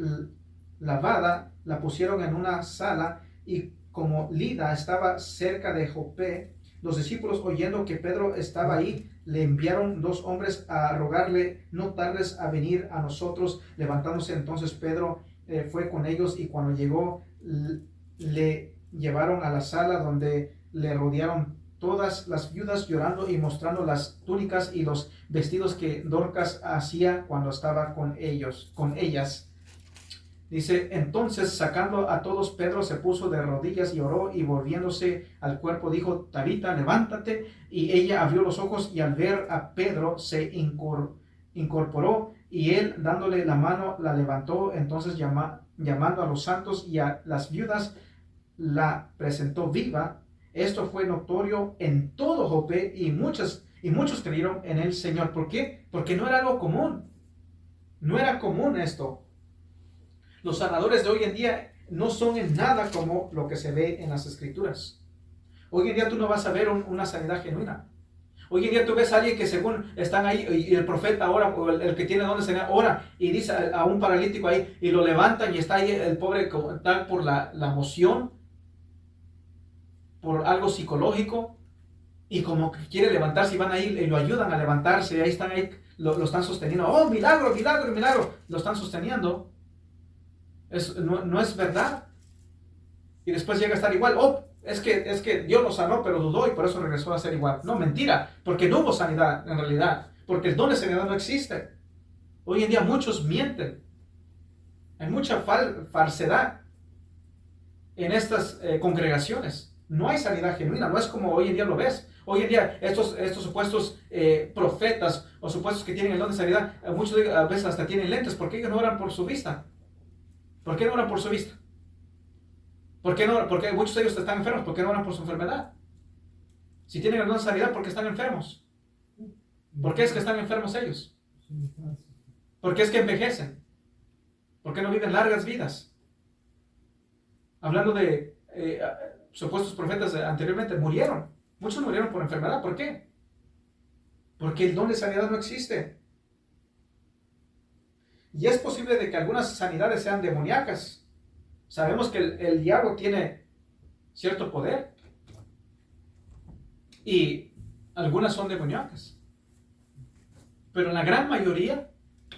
lavada, la pusieron en una sala, y como Lida estaba cerca de Jope, los discípulos, oyendo que Pedro estaba ahí, le enviaron 2 hombres a rogarle, no tardes a venir a nosotros. Levantándose entonces Pedro fue con ellos, y cuando llegó le llevaron a la sala, donde le rodearon todas las viudas llorando y mostrando las túnicas y los vestidos que Dorcas hacía cuando estaba con ellas. Dice, entonces sacando a todos, Pedro se puso de rodillas y oró, y volviéndose al cuerpo dijo, Tabita, levántate. Y ella abrió los ojos, y al ver a Pedro se incorporó, y él dándole la mano la levantó. Entonces llamando a los santos y a las viudas, la presentó viva. Esto fue notorio en todo Jope, y muchos creyeron en el Señor. ¿Por qué? Porque no era algo común. No era común esto. Los sanadores de hoy en día no son en nada como lo que se ve en las Escrituras. Hoy en día tú no vas a ver una sanidad genuina. Hoy en día tú ves a alguien que según están ahí, y el profeta ora, o el que tiene donde sanidad, ora y dice a un paralítico ahí, y lo levantan, y está ahí el pobre, está por la emoción, por algo psicológico, y como que quiere levantarse, y van ahí y lo ayudan a levantarse, y ahí están, lo están sosteniendo. Oh, milagro, milagro, milagro. Lo están sosteniendo. No es verdad. Y después llega a estar igual. Oh, es que Dios lo sanó, pero dudó, y por eso regresó a ser igual. No, mentira, porque no hubo sanidad en realidad, porque el don de sanidad no existe. Hoy en día muchos mienten. Hay mucha falsedad en estas congregaciones. No hay sanidad genuina, no es como hoy en día lo ves. Hoy en día estos supuestos profetas, o supuestos que tienen el don de sanidad, muchos a veces hasta tienen lentes. ¿Por qué ellos no oran por su vista? ¿Por qué no oran por su vista? ¿Por qué no? Porque muchos de ellos están enfermos. ¿Por qué no oran por su enfermedad? Si tienen el don de sanidad, ¿por qué están enfermos? ¿Por qué es que están enfermos ellos? ¿Por qué es que envejecen? ¿Por qué no viven largas vidas? Hablando de supuestos profetas anteriormente, murieron. Muchos murieron por enfermedad. ¿Por qué? Porque el don de sanidad no existe. Y es posible de que algunas sanidades sean demoníacas. Sabemos que el diablo tiene cierto poder, y algunas son demoníacas. Pero la gran mayoría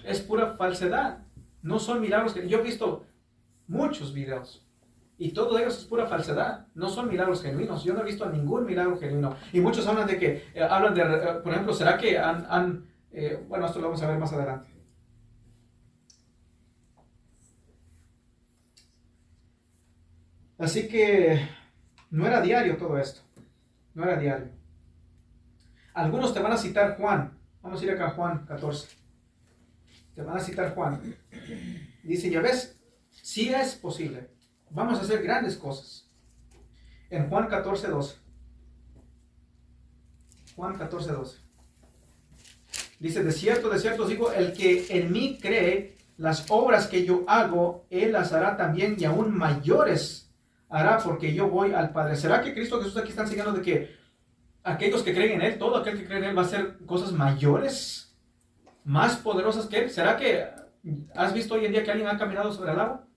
es pura falsedad. No son milagros que yo he visto muchos videos, y todo ellos es pura falsedad. No son milagros genuinos. Yo no he visto ningún milagro genuino. Y muchos hablan de que, por ejemplo, ¿será que bueno, esto lo vamos a ver más adelante. Así que no era diario todo esto. No era diario. Algunos te van a citar Juan. Vamos a ir acá a Juan 14. Te van a citar Juan. Dice, ya ves, sí es posible. Vamos a hacer grandes cosas. En Juan 14:12. Juan 14:12. Dice, de cierto os digo, el que en mí cree, las obras que yo hago, él las hará también, y aún mayores hará, porque yo voy al Padre. ¿Será que Cristo Jesús aquí está enseñando de que aquellos que creen en Él, todo aquel que cree en Él va a hacer cosas mayores, más poderosas que Él? ¿Será que has visto hoy en día que alguien ha caminado sobre el agua?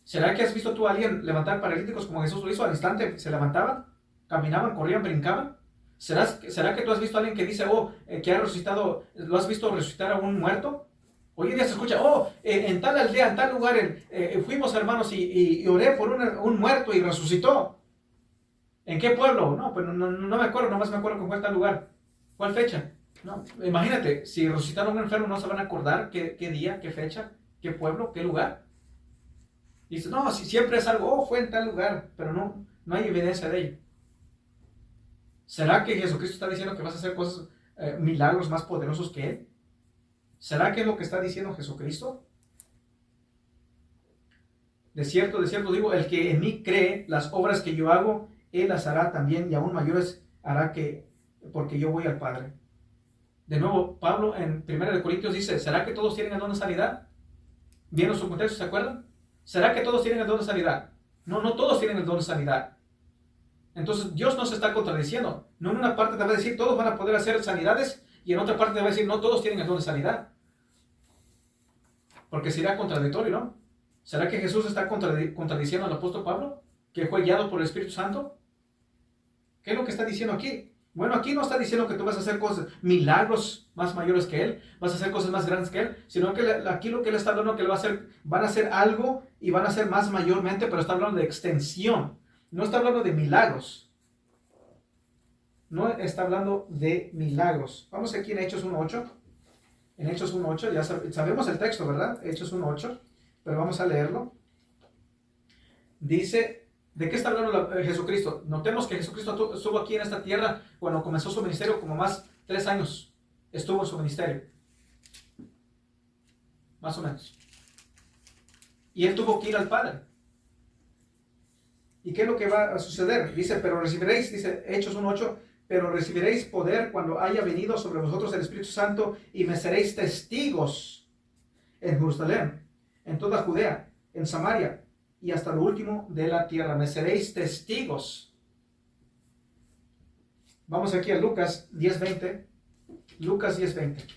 ¿Será que has visto tú a alguien levantar paralíticos como Jesús lo hizo? Al instante se levantaban, caminaban, corrían, brincaban. ¿Será que tú has visto a alguien que dice, que ha resucitado, lo has visto resucitar a un muerto? Hoy en día se escucha, en tal aldea, en tal lugar, fuimos hermanos y oré por un muerto y resucitó. ¿En qué pueblo? No, pues no me acuerdo, nomás me acuerdo con cuál tal lugar. ¿Cuál fecha? No, imagínate, si resucitaron a un enfermo, no se van a acordar qué día, qué fecha, qué pueblo, qué lugar. Y dice, no, si siempre es algo, fue en tal lugar, pero no hay evidencia de ello. ¿Será que Jesucristo está diciendo que vas a hacer cosas, milagros más poderosos que Él? ¿Será que es lo que está diciendo Jesucristo? De cierto digo, el que en mí cree, las obras que yo hago, Él las hará también, y aún mayores hará porque yo voy al Padre. De nuevo, Pablo en 1 Corintios dice, ¿será que todos tienen el don de sanidad? ¿Vieron su contexto? ¿Se acuerdan? ¿Será que todos tienen el don de sanidad? No todos tienen el don de sanidad. Entonces Dios no se está contradiciendo. No en una parte te va a decir, todos van a poder hacer sanidades, y en otra parte te va a decir, no todos tienen el don de sanidad. Porque sería contradictorio, ¿no? ¿Será que Jesús está contradiciendo al apóstol Pablo, que fue guiado por el Espíritu Santo? ¿Qué es lo que está diciendo aquí? Bueno, aquí no está diciendo que tú vas a hacer cosas, milagros más mayores que Él, vas a hacer cosas más grandes que Él, sino que aquí lo que Él está hablando que van a hacer algo y van a hacer más mayormente, pero está hablando de extensión. No está hablando de milagros. No está hablando de milagros. Vamos aquí en Hechos 1.8. En Hechos 1.8, ya sabemos el texto, ¿verdad? Hechos 1.8, pero vamos a leerlo. Dice, ¿de qué está hablando Jesucristo? Notemos que Jesucristo estuvo aquí en esta tierra cuando comenzó su ministerio, como más 3 años estuvo en su ministerio. Más o menos. Y Él tuvo que ir al Padre. ¿Y qué es lo que va a suceder? Dice, pero recibiréis, dice Hechos 1.8, pero recibiréis poder cuando haya venido sobre vosotros el Espíritu Santo y me seréis testigos en Jerusalén, en toda Judea, en Samaria y hasta lo último de la tierra. Me seréis testigos. Vamos aquí a Lucas 10.20. Lucas 10.20.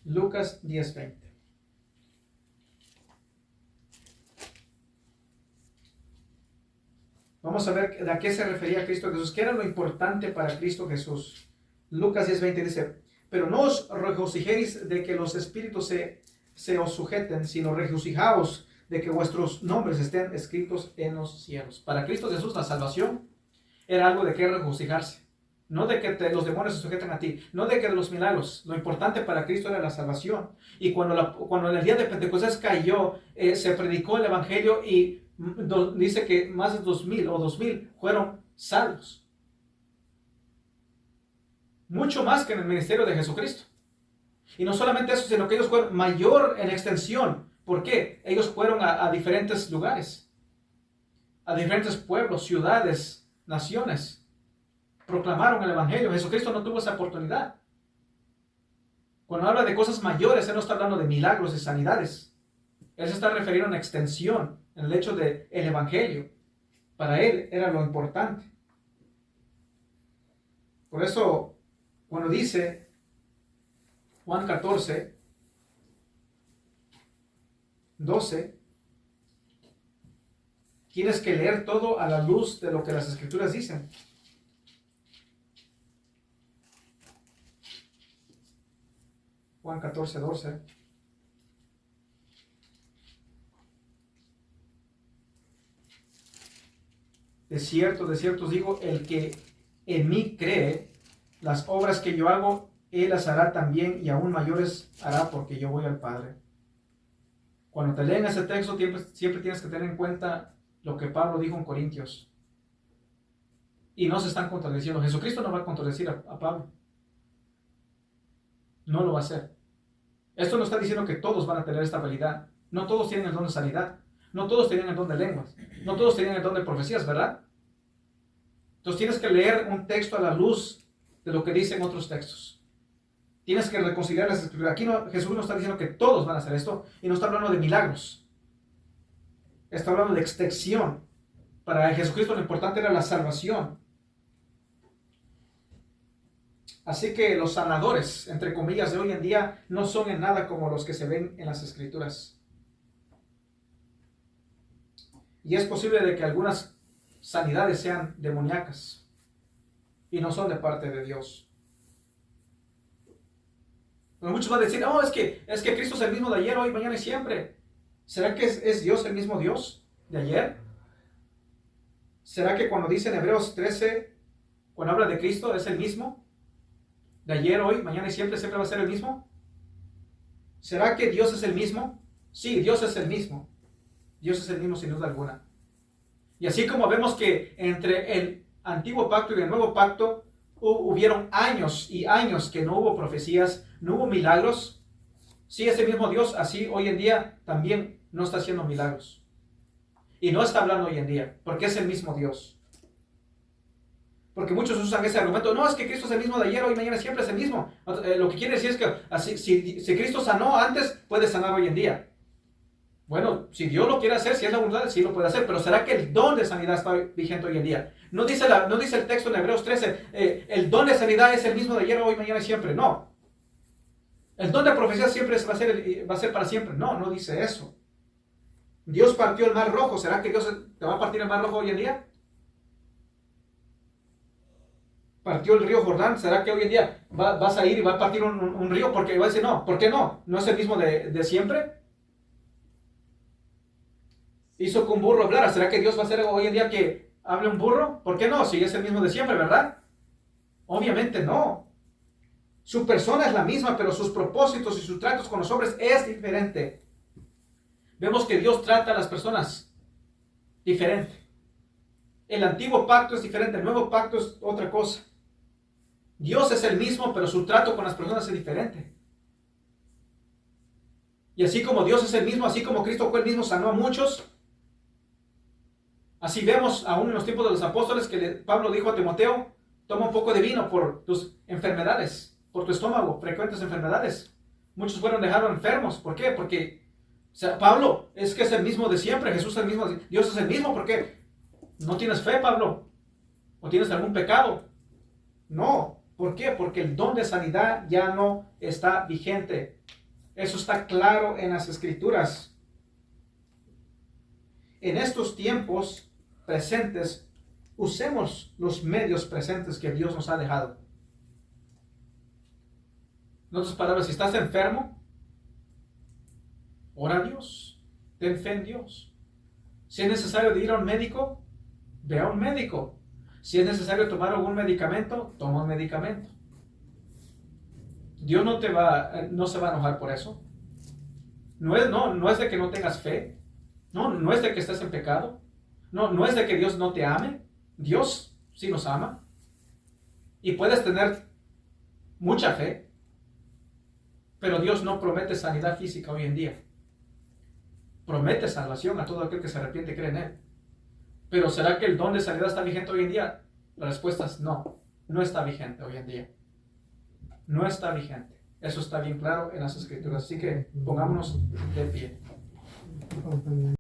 Lucas 10.20. Vamos a ver a qué se refería Cristo Jesús. ¿Qué era lo importante para Cristo Jesús? Lucas 10.20 dice, pero no os regocijéis de que los espíritus se os sujeten, sino regocijaos de que vuestros nombres estén escritos en los cielos. Para Cristo Jesús la salvación era algo de que regocijarse. No de que los demonios se sujeten a ti, no de que de los milagros. Lo importante para Cristo era la salvación. Y cuando el día de Pentecostés cayó, se predicó el evangelio y dice que más de 2,000 fueron salvos. Mucho más que en el ministerio de Jesucristo. Y no solamente eso, sino que ellos fueron mayor en extensión. ¿Por qué? Ellos fueron a diferentes lugares, a diferentes pueblos, ciudades, naciones. Proclamaron el evangelio. Jesucristo no tuvo esa oportunidad. Cuando habla de cosas mayores, Él no está hablando de milagros y sanidades. Él se está refiriendo a una extensión, en el hecho del evangelio. Para Él era lo importante. Por eso, cuando dice Juan 14:12, tienes que leer todo a la luz de lo que las Escrituras dicen. Juan 14:12. De cierto os digo, el que en mí cree, las obras que yo hago, Él las hará también, y aún mayores hará, porque yo voy al Padre. Cuando te leen ese texto, siempre tienes que tener en cuenta lo que Pablo dijo en Corintios. Y no se están contradiciendo. Jesucristo no va a contradecir a Pablo. No lo va a hacer. Esto no está diciendo que todos van a tener esta habilidad. No todos tienen el don de sanidad. No todos tienen el don de lenguas. No todos tienen el don de profecías, ¿verdad? Entonces tienes que leer un texto a la luz de lo que dicen otros textos. Tienes que reconciliar las Escrituras. Aquí Jesús no está diciendo que todos van a hacer esto, y no está hablando de milagros. Está hablando de extensión. Para Jesucristo lo importante era la salvación. Así que los sanadores, entre comillas, de hoy en día no son en nada como los que se ven en las Escrituras. Y es posible de que algunas sanidades sean demoníacas y no son de parte de Dios. Pero muchos van a decir, oh, es que Cristo es el mismo de ayer, hoy, mañana y siempre. ¿Será que es Dios el mismo Dios de ayer? ¿Será que cuando dice en Hebreos 13, cuando habla de Cristo, es el mismo? ¿De ayer, hoy, mañana y siempre va a ser el mismo? ¿Será que Dios es el mismo? Sí, Dios es el mismo. Dios es el mismo sin duda alguna. Y así como vemos que entre el antiguo pacto y el nuevo pacto hubieron años y años que no hubo profecías, no hubo milagros. Sí, ese mismo Dios, así hoy en día también no está haciendo milagros. Y no está hablando hoy en día, porque es el mismo Dios. Porque muchos usan ese argumento, no, es que Cristo es el mismo de ayer, hoy, mañana, siempre es el mismo. Lo que quiere decir es que así, si Cristo sanó antes, puede sanar hoy en día. Bueno, si Dios lo quiere hacer, si es la voluntad, sí lo puede hacer, pero ¿será que el don de sanidad está vigente hoy en día? No dice el texto en Hebreos 13, el don de sanidad es el mismo de ayer, hoy, mañana y siempre. No. El don de profecía siempre va a ser para siempre. No, no dice eso. Dios partió el mar rojo. ¿Será que Dios te va a partir el mar rojo hoy en día? Partió el río Jordán. ¿Será que hoy en día vas a ir y va a partir un río? Porque va a decir no. ¿Por qué no? ¿No es el mismo de siempre? Hizo que un burro hablara. ¿Será que Dios va a hacer hoy en día que hable un burro? ¿Por qué no? Si es el mismo de siempre, ¿verdad? Obviamente no. Su persona es la misma, pero sus propósitos y sus tratos con los hombres es diferente. Vemos que Dios trata a las personas diferente. El antiguo pacto es diferente, el nuevo pacto es otra cosa. Dios es el mismo, pero su trato con las personas es diferente. Y así como Dios es el mismo, así como Cristo fue el mismo, sanó a muchos. Así vemos aún en los tiempos de los apóstoles que Pablo dijo a Timoteo, toma un poco de vino por tus enfermedades, por tu estómago, frecuentes enfermedades. Muchos fueron dejados enfermos. ¿Por qué? Porque Pablo, es que es el mismo de siempre, Jesús es el mismo, Dios es el mismo. ¿Por qué? ¿No tienes fe, Pablo? ¿O tienes algún pecado? No. ¿Por qué? Porque el don de sanidad ya no está vigente. Eso está claro en las Escrituras. En estos tiempos presentes, usemos los medios presentes que Dios nos ha dejado. En otras palabras, si estás enfermo, ora a Dios, ten fe en Dios. Si es necesario de ir a un médico, ve a un médico. Si es necesario tomar algún medicamento, toma un medicamento. Dios no se va a enojar por eso. No es de que no tengas fe. No es de que estés en pecado. No es de que Dios no te ame. Dios sí nos ama. Y puedes tener mucha fe, pero Dios no promete sanidad física hoy en día. Promete salvación a todo aquel que se arrepiente y cree en Él. Pero ¿será que el don de sanidad está vigente hoy en día? La respuesta es no. No está vigente hoy en día. No está vigente. Eso está bien claro en las Escrituras. Así que pongámonos de pie.